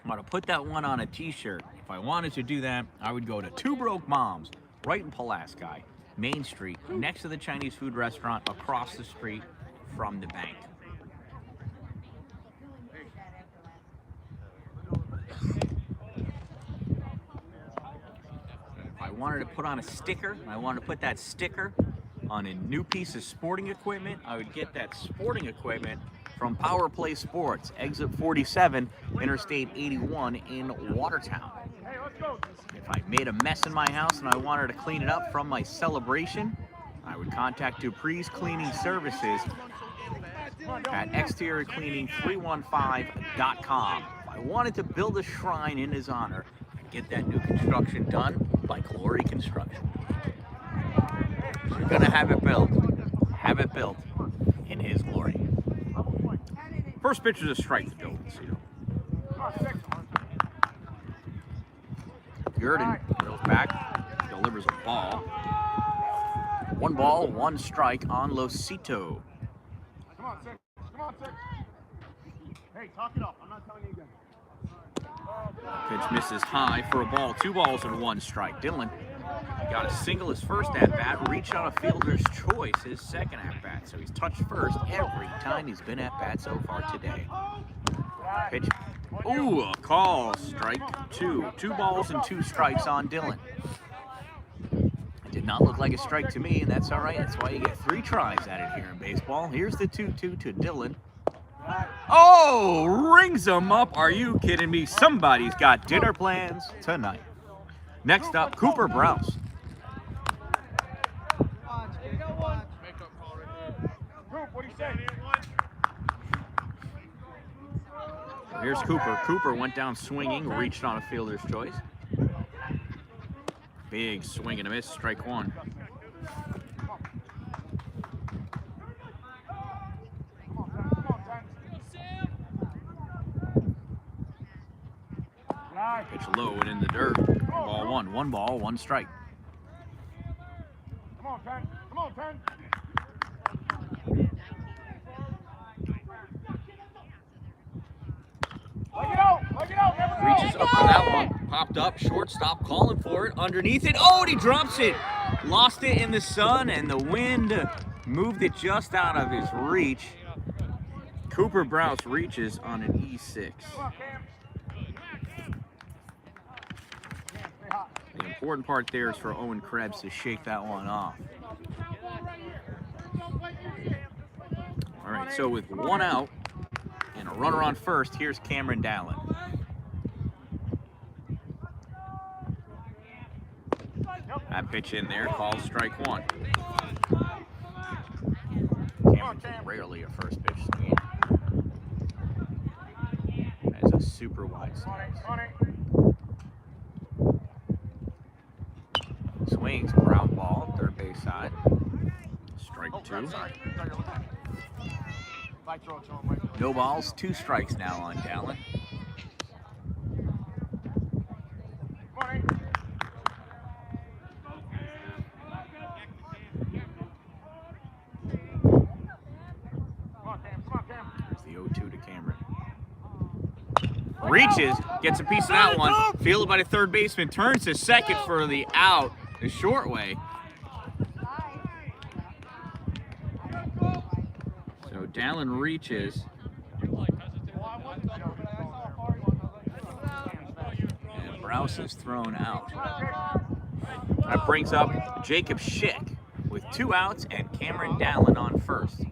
I'm going to put that one on a t-shirt. If I wanted to do that, I would go to Two Broke Moms, right in Pulaski, Main Street, next to the Chinese food restaurant, across the street from the bank. If I wanted to put on a sticker, I wanted to put that sticker on a new piece of sporting equipment, I would get that sporting equipment from Power Play Sports, exit 47, Interstate 81 in Watertown. If I made a mess in my house and I wanted to clean it up from my celebration, I would contact Dupree's Cleaning Services at exteriorcleaning315.com. If I wanted to build a shrine in his honor, I'd get that new construction done by Glory Construction. If you're gonna have it built in his glory. First pitch is a strike to Dylan Cito. Gurdon goes back, delivers a ball. 1 ball, 1 strike on Losito. Come on, six. Come on, six. Hey, talk it up. I'm not telling you again. Pitch misses high for a ball. 2 balls and 1 strike. Dylan got a single his first at-bat, reached on a fielder's choice his second at-bat. So he's touched first every time he's been at-bat so far today. Pitch. Ooh, a call. Strike 2. 2 balls and 2 strikes on Dylan. It did not look like a strike to me, and that's all right. That's why you get 3 tries at it here in baseball. Here's the 2-2 to Dylan. Oh, rings him up. Are you kidding me? Somebody's got dinner plans tonight. Next up, Cooper Browse. What do you say? Here's Cooper. Cooper went down swinging, reached on a fielder's choice. Big swing and a miss, strike 1. Pitch low and in the dirt. Ball 1. 1 ball, 1 strike. Come on, Pen. Come on, Pen. Leg it out. Reaches up for that one. Popped up, shortstop calling for it. Underneath it. Oh, and he drops it. Lost it in the sun, and the wind moved it just out of his reach. Cooper Browse reaches on an E6. The important part there is for Owen Krebs to shake that one off. All right, so with 1 out and a runner on first, here's Cameron Dallin. That pitch in there, called strike 1. Cameron's rarely a first pitch swing. That is a super wide stance. Swings, ground ball, third base side. Strike 2. No balls, 2 strikes now on Dallin. There's the 0-2 to Cameron. Reaches, gets a piece of that one. Fielded by the third baseman, turns to second for the out, the short way. So Dallin reaches. And Browse is thrown out. That brings up Jacob Schick with 2 outs and Cameron Dallin on first.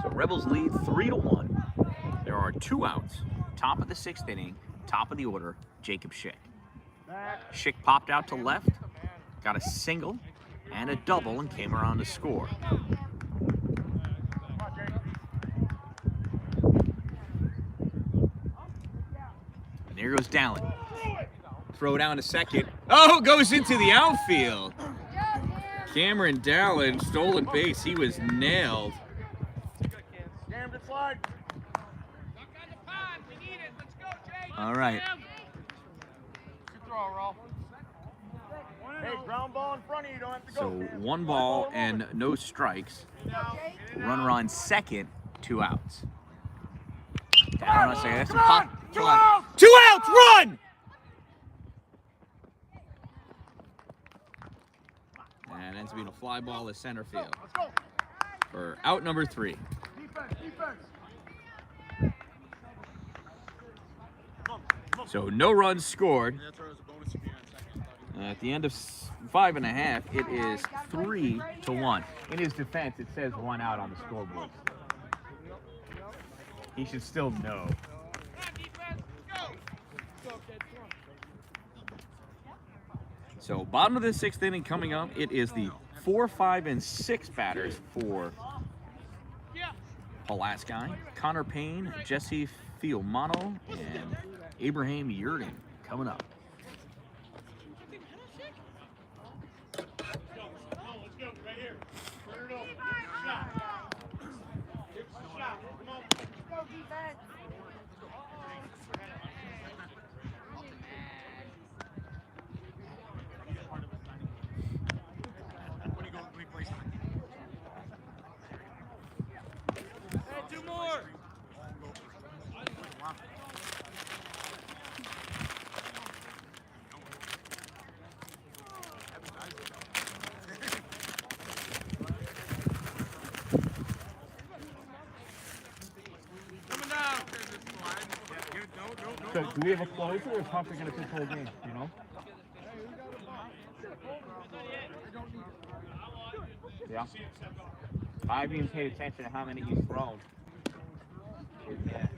So Rebels lead 3-1. There are 2 outs. Top of the 6th inning, top of the order, Jacob Schick. Schick popped out to left, got a single and a double, and came around to score. And there goes Dallin. Throw down to second. Oh, goes into the outfield. Cameron Dallin, stolen base. He was nailed. All right. throw, Rolf. Hey, ground ball in front of you. Don't have to go. So 1 ball and no strikes. Runner on second, 2 outs. Down, I say that's a pop. 2 outs, run! And ends up being a fly ball to center field for out number 3. Defense. So no runs scored. At the end of 5.5, it is 3-1. In his defense, it says 1 out on the scoreboard. He should still know. So bottom of the 6th inning coming up, it is the 4, 5, and 6 batters for Pulaski. Connor Payne, Jesse Fiumano, and Abraham Yurden coming up. So do we have a closer or is Humphrey going to pitch the whole game, you know? Yeah. I haven't even paid attention to how many he's thrown. Yeah. It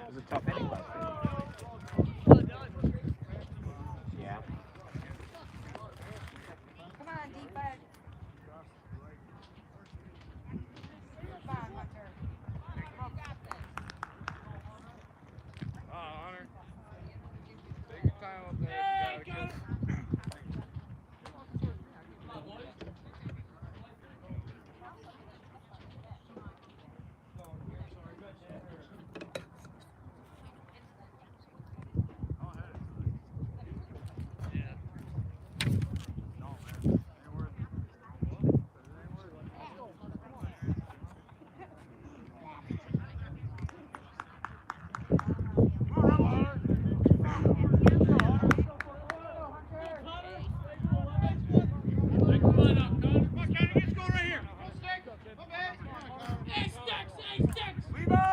was a tough inning last night. Yeah. Come on, defense. Come on, Hunter. Hunter. Take your time up there.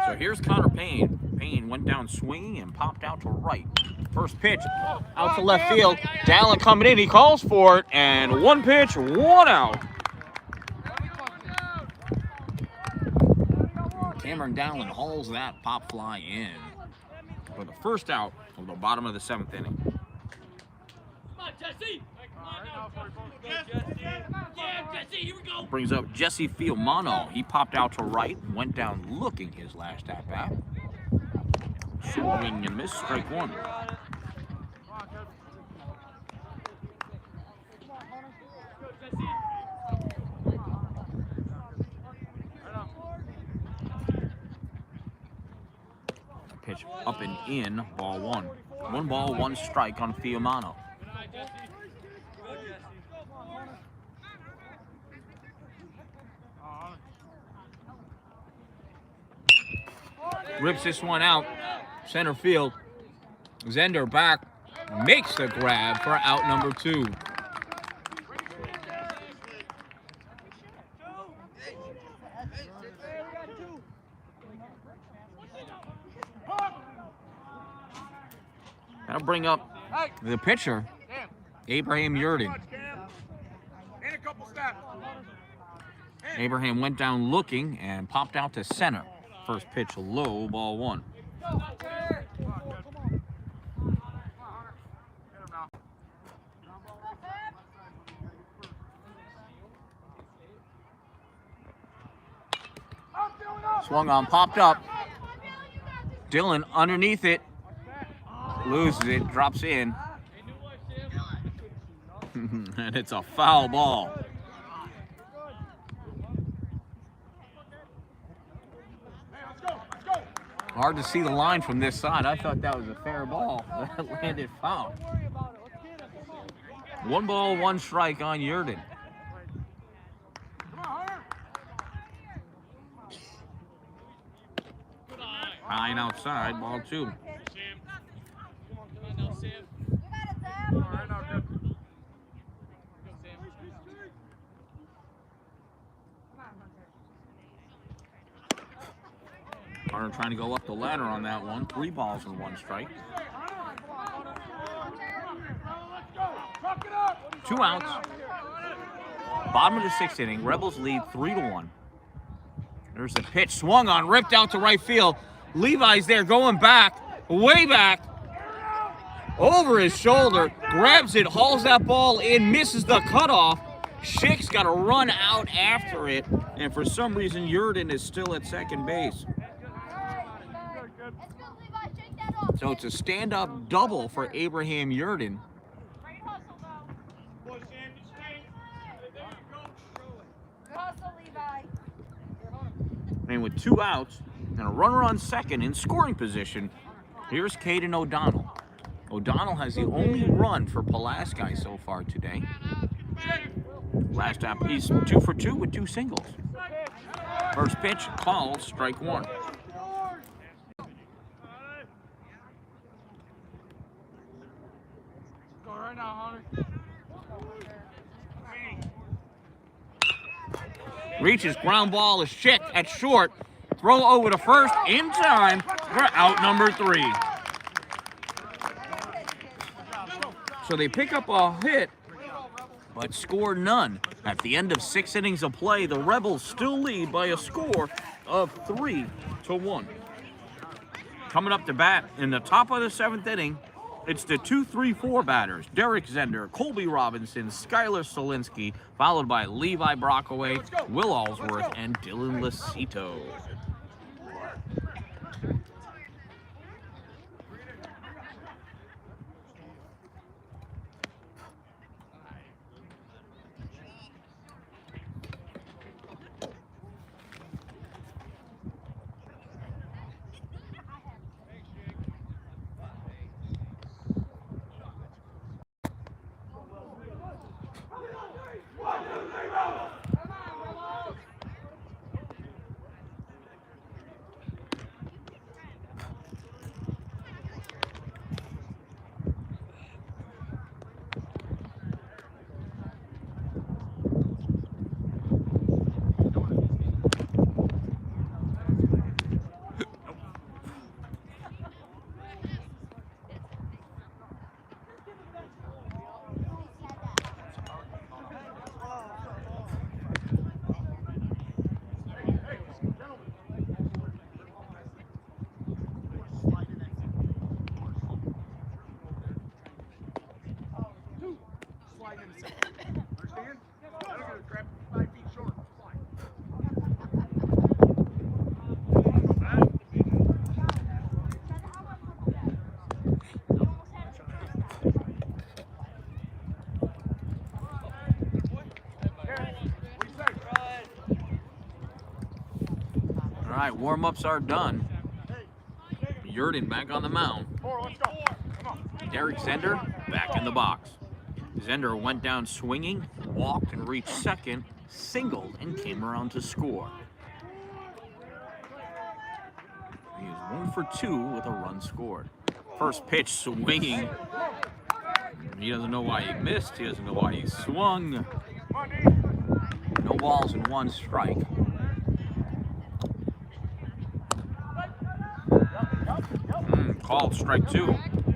So here's Connor Payne. Payne went down swinging and popped out to right. First pitch out to left field. Dan-Dalin coming in. He calls for it. And 1 pitch, 1 out. Cameron Dan-Dalin hauls that pop fly in for the first out of the bottom of the 7th inning. Come on, Jesse! Yeah, Jesse, here we go! Brings up Jesse Fiumano. He popped out to right, went down looking his last at bat. Swing and miss, strike 1. Pitch up and in, ball 1. 1 ball, 1 strike on Fiumano. Rips this one out, center field. Zender back, makes the grab for out number 2. That'll bring up the pitcher, Abraham Yurden. Abraham went down looking and popped out to center. First pitch low, ball 1. Swung on, popped up. Dylan underneath it. Loses it, drops in. And it's a foul ball. Hard to see the line from this side. I thought that was a fair ball. That landed foul. 1 ball, 1 strike on Yurden. High and outside, ball 2. Sam. Come on now, Sam. You got it, Sam. All right, now, Tim. Go, Sam. Come on, Hunter. Hunter trying to go up the ladder on that one. 3 balls and 1 strike. 2 outs. Bottom of the 6th inning. Rebels lead 3-1. There's a pitch swung on, ripped out to right field. Levi's there going back, way back, over his shoulder, grabs it, hauls that ball in, misses the cutoff. Schick's got to run out after it, and for some reason, Yurden is still at second base. So it's a stand-up double for Abraham Yurden. Boy, Sam, you stay. There you go. Good hustle, Levi. And with 2 outs and a runner on second in scoring position, here's Caden O'Donnell. O'Donnell has the only run for Pulaski so far today. Last up, he's 2 for 2 with 2 singles. First pitch, called, strike 1. Go right now, Hunter. Reaches, ground ball is Schick at short. Throw over to first in time for out number 3. So they pick up a hit, but score none. At the end of 6 innings of play, the Rebels still lead by a score of 3-1. Coming up to bat in the top of the 7th inning, it's the 2-3-4 batters. Derek Zender, Colby Robinson, Skylar Solinsky, followed by Levi Brockaway, Will Allsworth, and Dylan Lucito. All right, warm-ups are done. Yurden back on the mound. Derek Zender back in the box. Zender went down swinging, walked and reached second, singled, and came around to score. He is 1 for 2 with a run scored. First pitch swinging. He doesn't know why he missed. He doesn't know why he swung. No balls and 1 strike. Called strike 2.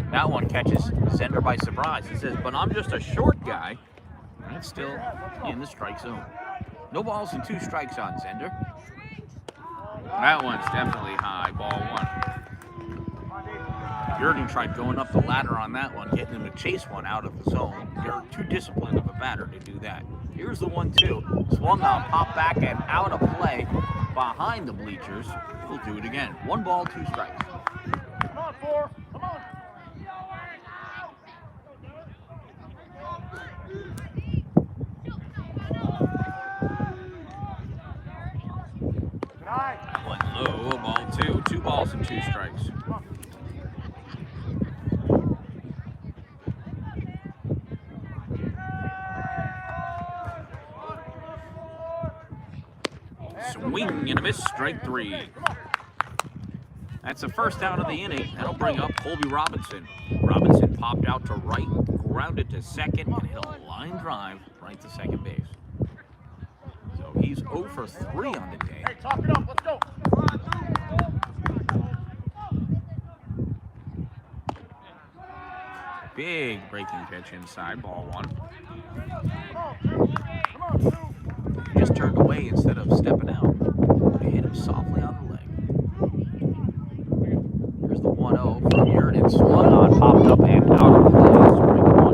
That one catches Zender by surprise. He says, but I'm just a short guy. And it's still in the strike zone. No balls and 2 strikes on Zender. That one's definitely high, ball 1. Yurden tried going up the ladder on that one, getting him to chase one out of the zone. They're too disciplined of a batter to do that. Here's the 1-2. Swung on, popped back and out of play behind the bleachers. We'll do it again. 1 ball, 2 strikes. Come on, 4. Come on. Went low, ball 2. 2 balls and 2 strikes. Swing and a miss, strike 3. That's the first out of the inning. That'll bring up Colby Robinson. Robinson popped out to right, grounded to second, and hit a line drive right to second base. So he's 0 for 3 on the day. Hey, talk it up. Let's go. Big breaking pitch inside, ball 1. He just turned away instead of stepping out. They hit him softly on the leg. Here's the 1-0 from Yurden. Swung on, popped up, and out of play. Strike 1.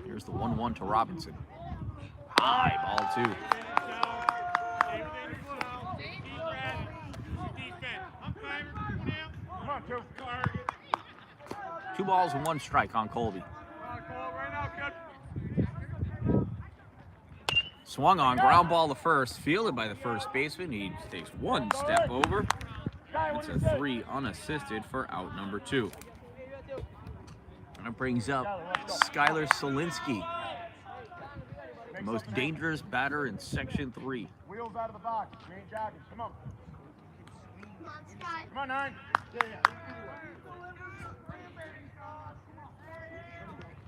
Here's the 1-1 to Robinson. High, ball 2. Come on, Joe. 2 balls and 1 strike on Colby. Swung on, ground ball to first, fielded by the first baseman. He takes 1 step over. It's a 3 unassisted for out number 2. And it brings up Skylar Solinsky, the most dangerous batter in Section 3. Wheels out of the box. You ain't jogging. Come on. Come on, 9.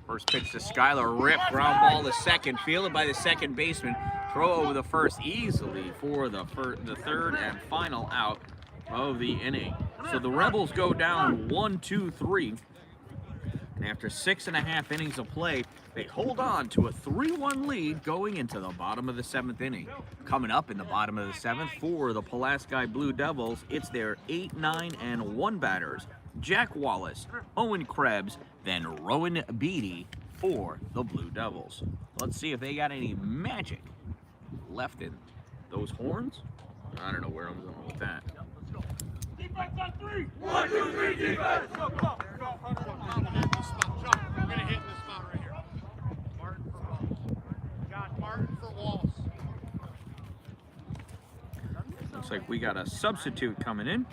First pitch to Skylar, rip, ground ball to second, fielded by the second baseman. Throw over the first easily for the third and final out of the inning. So the Rebels go down 1-2-3. And after 6.5 innings of play, they hold on to a 3-1 lead going into the bottom of the 7th inning. Coming up in the bottom of the 7th for the Pulaski Blue Devils, it's their 8, 9, and 1 batters. Jack Wallace, Owen Krebs, then Rowan Beatty for the Blue Devils. Let's see if they got any magic left in those horns. I don't know where I'm going with that. Defense on 3. 1, 2, 3, defense. Go, go, go. We're going to hit this spot right here. Martin for Wallace. John Martin for Wallace. Looks like we got a substitute coming in.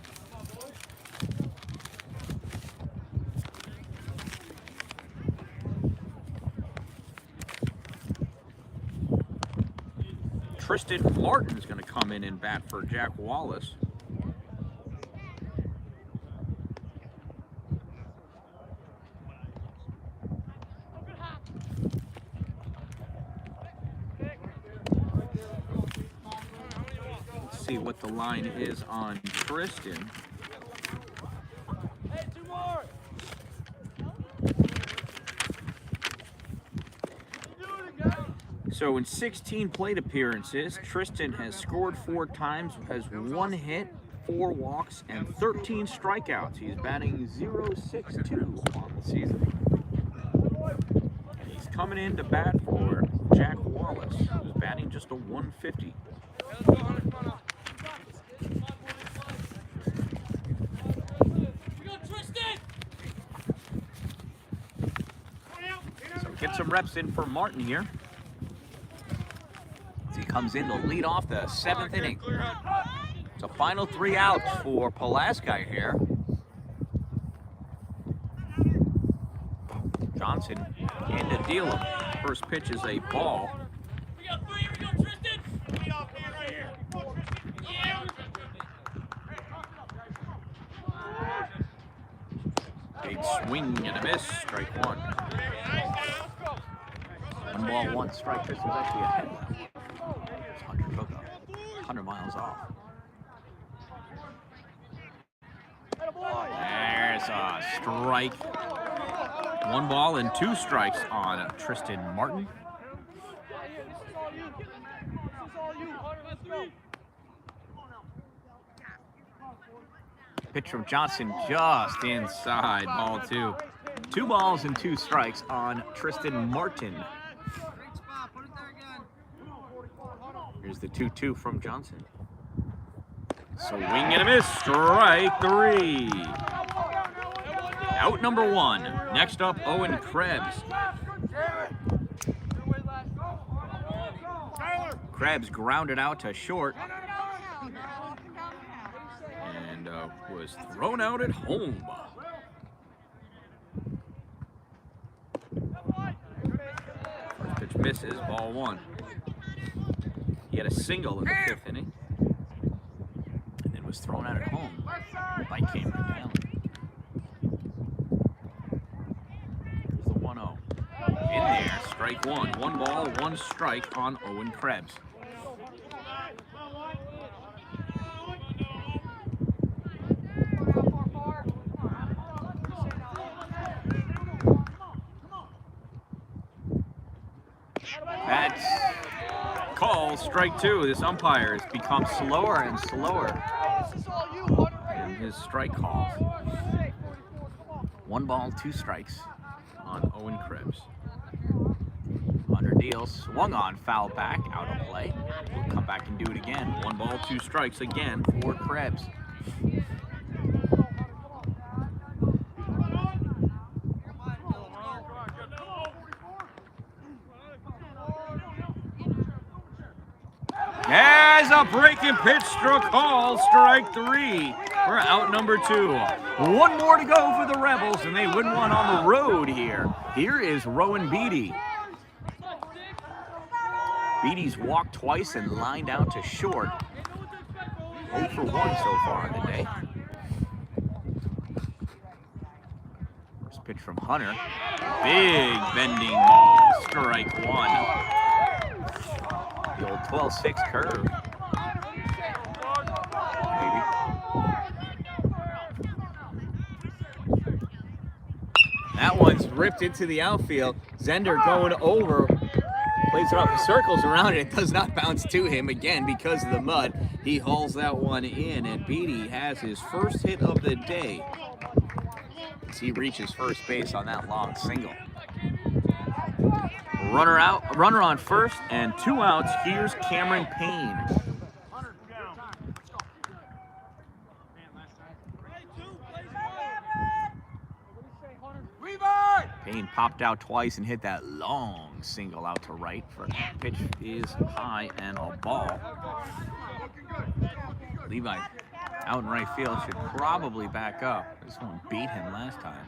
Tristan Martin is going to come in and bat for Jack Wallace. Let's see what the line is on Tristan. Hey, 2 more. So in 16 plate appearances, Tristan has scored 4 times, has 1 hit, 4 walks, and 13 strikeouts. He's batting .062 on the season. And he's coming in to bat for Jack Wallace, who's batting just a .150. So get some reps in for Martin here. He comes in to lead off the 7th inning. It's a final 3 outs for Pulaski here. Johnson in to deal him. First pitch is a ball. We got 3. Here we go, Tristan. We off hand right here. Yeah. Big swing and a miss. Strike 1. 1 ball, 1 strike. This was actually a head. 100 miles off. There's a strike. 1 ball and 2 strikes on Tristan Martin. Pitch from Johnson just inside, ball 2. 2 balls and 2 strikes on Tristan Martin. Here's the 2-2 from Johnson. Swing and a miss, strike 3. Out number 1. Next up, Owen Krebs. Krebs grounded out to short. And was was thrown out at home. First pitch misses, ball 1. He had a single in the 5th inning. And then was thrown out at home by Dan-Dalin. Here's the 1-0. In there, strike 1. 1 ball, 1 strike on Owen Krebs. That's called strike 2. This umpire has become slower and slower in his strike calls. 1 ball, 2 strikes on Owen Krebs. Hunter deals, swung on, foul back, out of play. We'll come back and do it again. 1 ball, 2 strikes again for Krebs. As a breaking pitch struck call, strike 3 for out number 2. 1 more to go for the Rebels, and they win one on the road here. Here is Rowan Beatty. Beatty's walked twice and lined out to short. 0 for 1 so far in the day. First pitch from Hunter. Big bending ball, strike 1. The old 12-6 curve. Maybe. That one's ripped into the outfield. Zender going over. Plays it up, circles around it. It does not bounce to him again because of the mud. He hauls that one in, and Beatty has his first hit of the day as he reaches first base on that long single. Runner out, runner on first, and 2 outs. Here's Cameron Payne. Payne popped out twice and hit that long single out to right. First pitch is high and a ball. Levi out in right field should probably back up. This one beat him last time.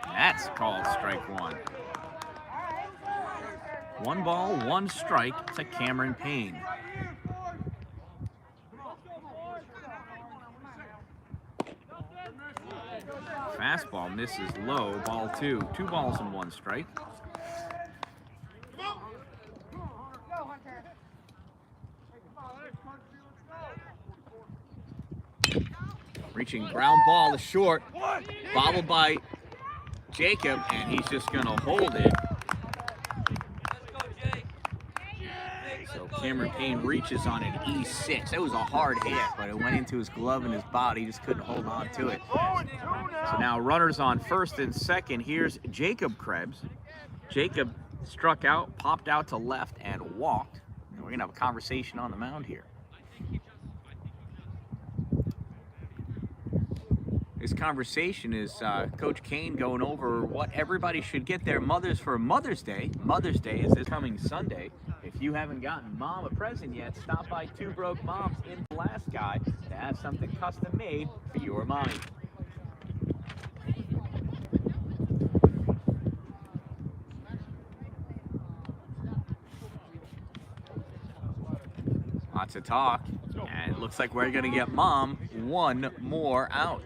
That's called strike 1. 1 ball, 1 strike to Cameron Payne. Fastball misses low, ball 2. 2 balls and 1 strike. Reaching ground ball to short, bobbled by Jacob, and he's just going to hold it. So Cameron Payne reaches on an E6. It was a hard hit, but it went into his glove and his body. He just couldn't hold on to it. So now runners on first and second. Here's Jacob Krebs. Jacob struck out, popped out to left, and walked. And we're going to have a conversation on the mound here. This conversation is Coach Kane going over what everybody should get their mothers for Mother's Day. Mother's Day is this coming Sunday. If you haven't gotten Mom a present yet, stop by Two Broke Moms in Pulaski to have something custom made for your mommy. Lots of talk, and it looks like we're going to get Mom 1 more out.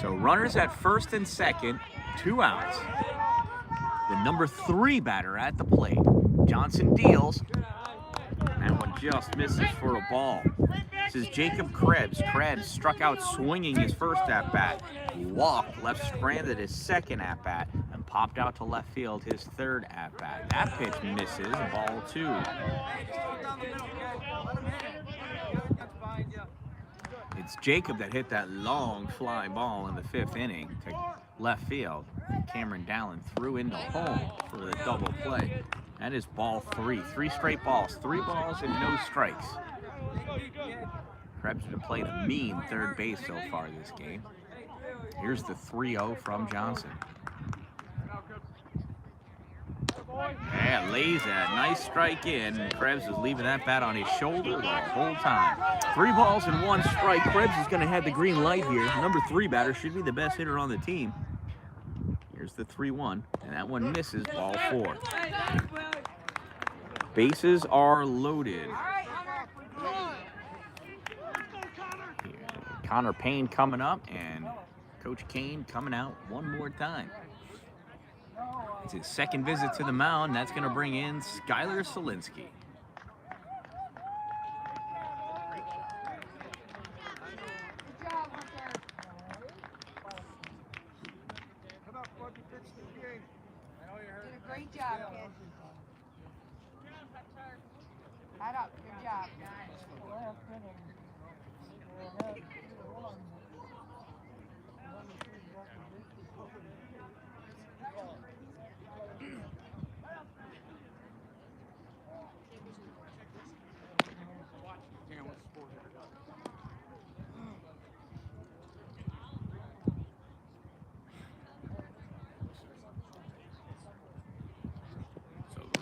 So runners at first and second, 2 outs. The number 3 batter at the plate. Johnson deals. That one just misses for a ball. This is Jacob Krebs. Krebs struck out swinging his first at-bat. Walked, left stranded his second at-bat, and popped out to left field his third at-bat. That pitch misses, ball 2. It's Jacob that hit that long fly ball in the 5th inning to left field. Dan-Dalin threw into home for the double play. That is ball 3. 3 straight balls. 3 balls and no strikes. Krebs has been playing a mean third base so far this game. Here's the 3-0 from Johnson. Yeah, lays that nice strike in. Krebs is leaving that bat on his shoulder the whole time. 3 balls and 1 strike. Krebs is going to have the green light here. Number 3 batter should be the best hitter on the team. Here's the 3-1, and that one misses, ball 4. Bases are loaded. Connor Payne coming up, and Coach Kane coming out one more time. It's his second visit to the mound. That's going to bring in Skylar Solinsky. Did a great job, kid. Head up, good job.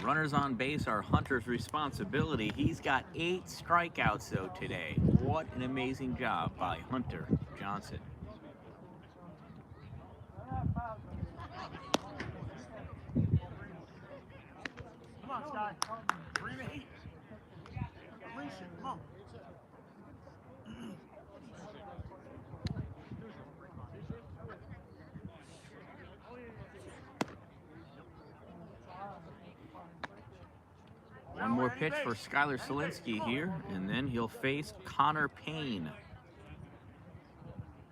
Runners on base are Hunter's responsibility. He's got 8 strikeouts, though, today. What an amazing job by Hunter Johnson. Come on, Sky. Bring the heat. Release it. Come on. One more pitch for Skylar Solinsky here, and then he'll face Connor Payne.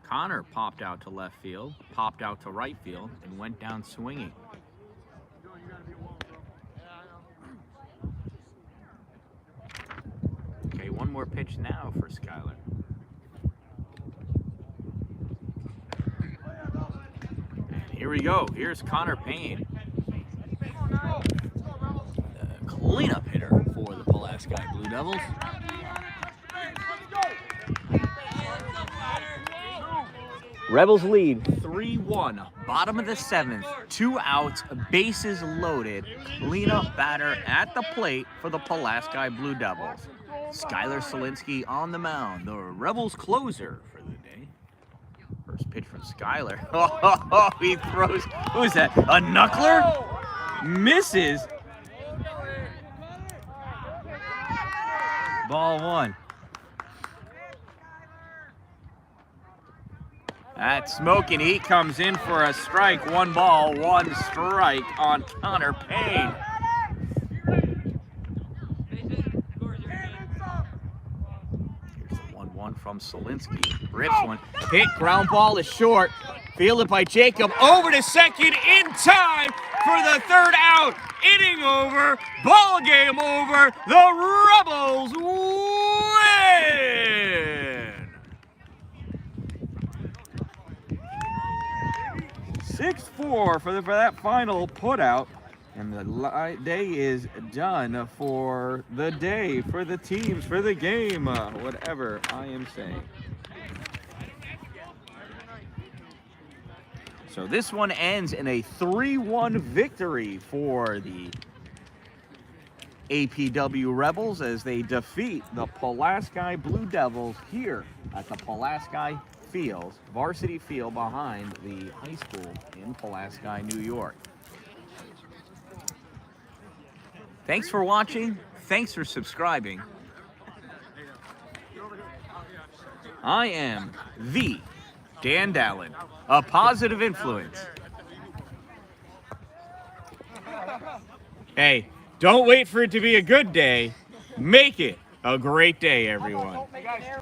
Connor popped out to left field, popped out to right field, and went down swinging. Okay, one more pitch now for Skylar. And here we go. Here's Connor Payne. Cleanup hitter for the Pulaski Blue Devils. Rebels lead 3-1, bottom of the 7th, 2 outs, bases loaded. Cleanup batter at the plate for the Pulaski Blue Devils. Skylar Solinsky on the mound, the Rebels closer for the day. First pitch from Skylar. Oh, he throws, who is that, a knuckler? Misses. Ball 1. That smoking heat comes in for a strike. 1 ball, 1 strike on Connor Payne. Here's the 1-1 from Solinsky. Rips one. Hit, ground ball is short. Fielded by Jacob. Over to second in time for the 3rd out. Inning over. Ball game over. The Rebels win. 6-4 for that final putout. And the day is done for the day, for the teams, for the game, whatever I am saying. So this one ends in a 3-1 victory for the APW Rebels as they defeat the Pulaski Blue Devils here at the Pulaski Fields, Varsity Field behind the high school in Pulaski, New York. Thanks for watching. Thanks for subscribing. I am the Dan-Dalin, a positive influence. Hey, don't wait for it to be a good day. Make it a great day, everyone. Hey, come here.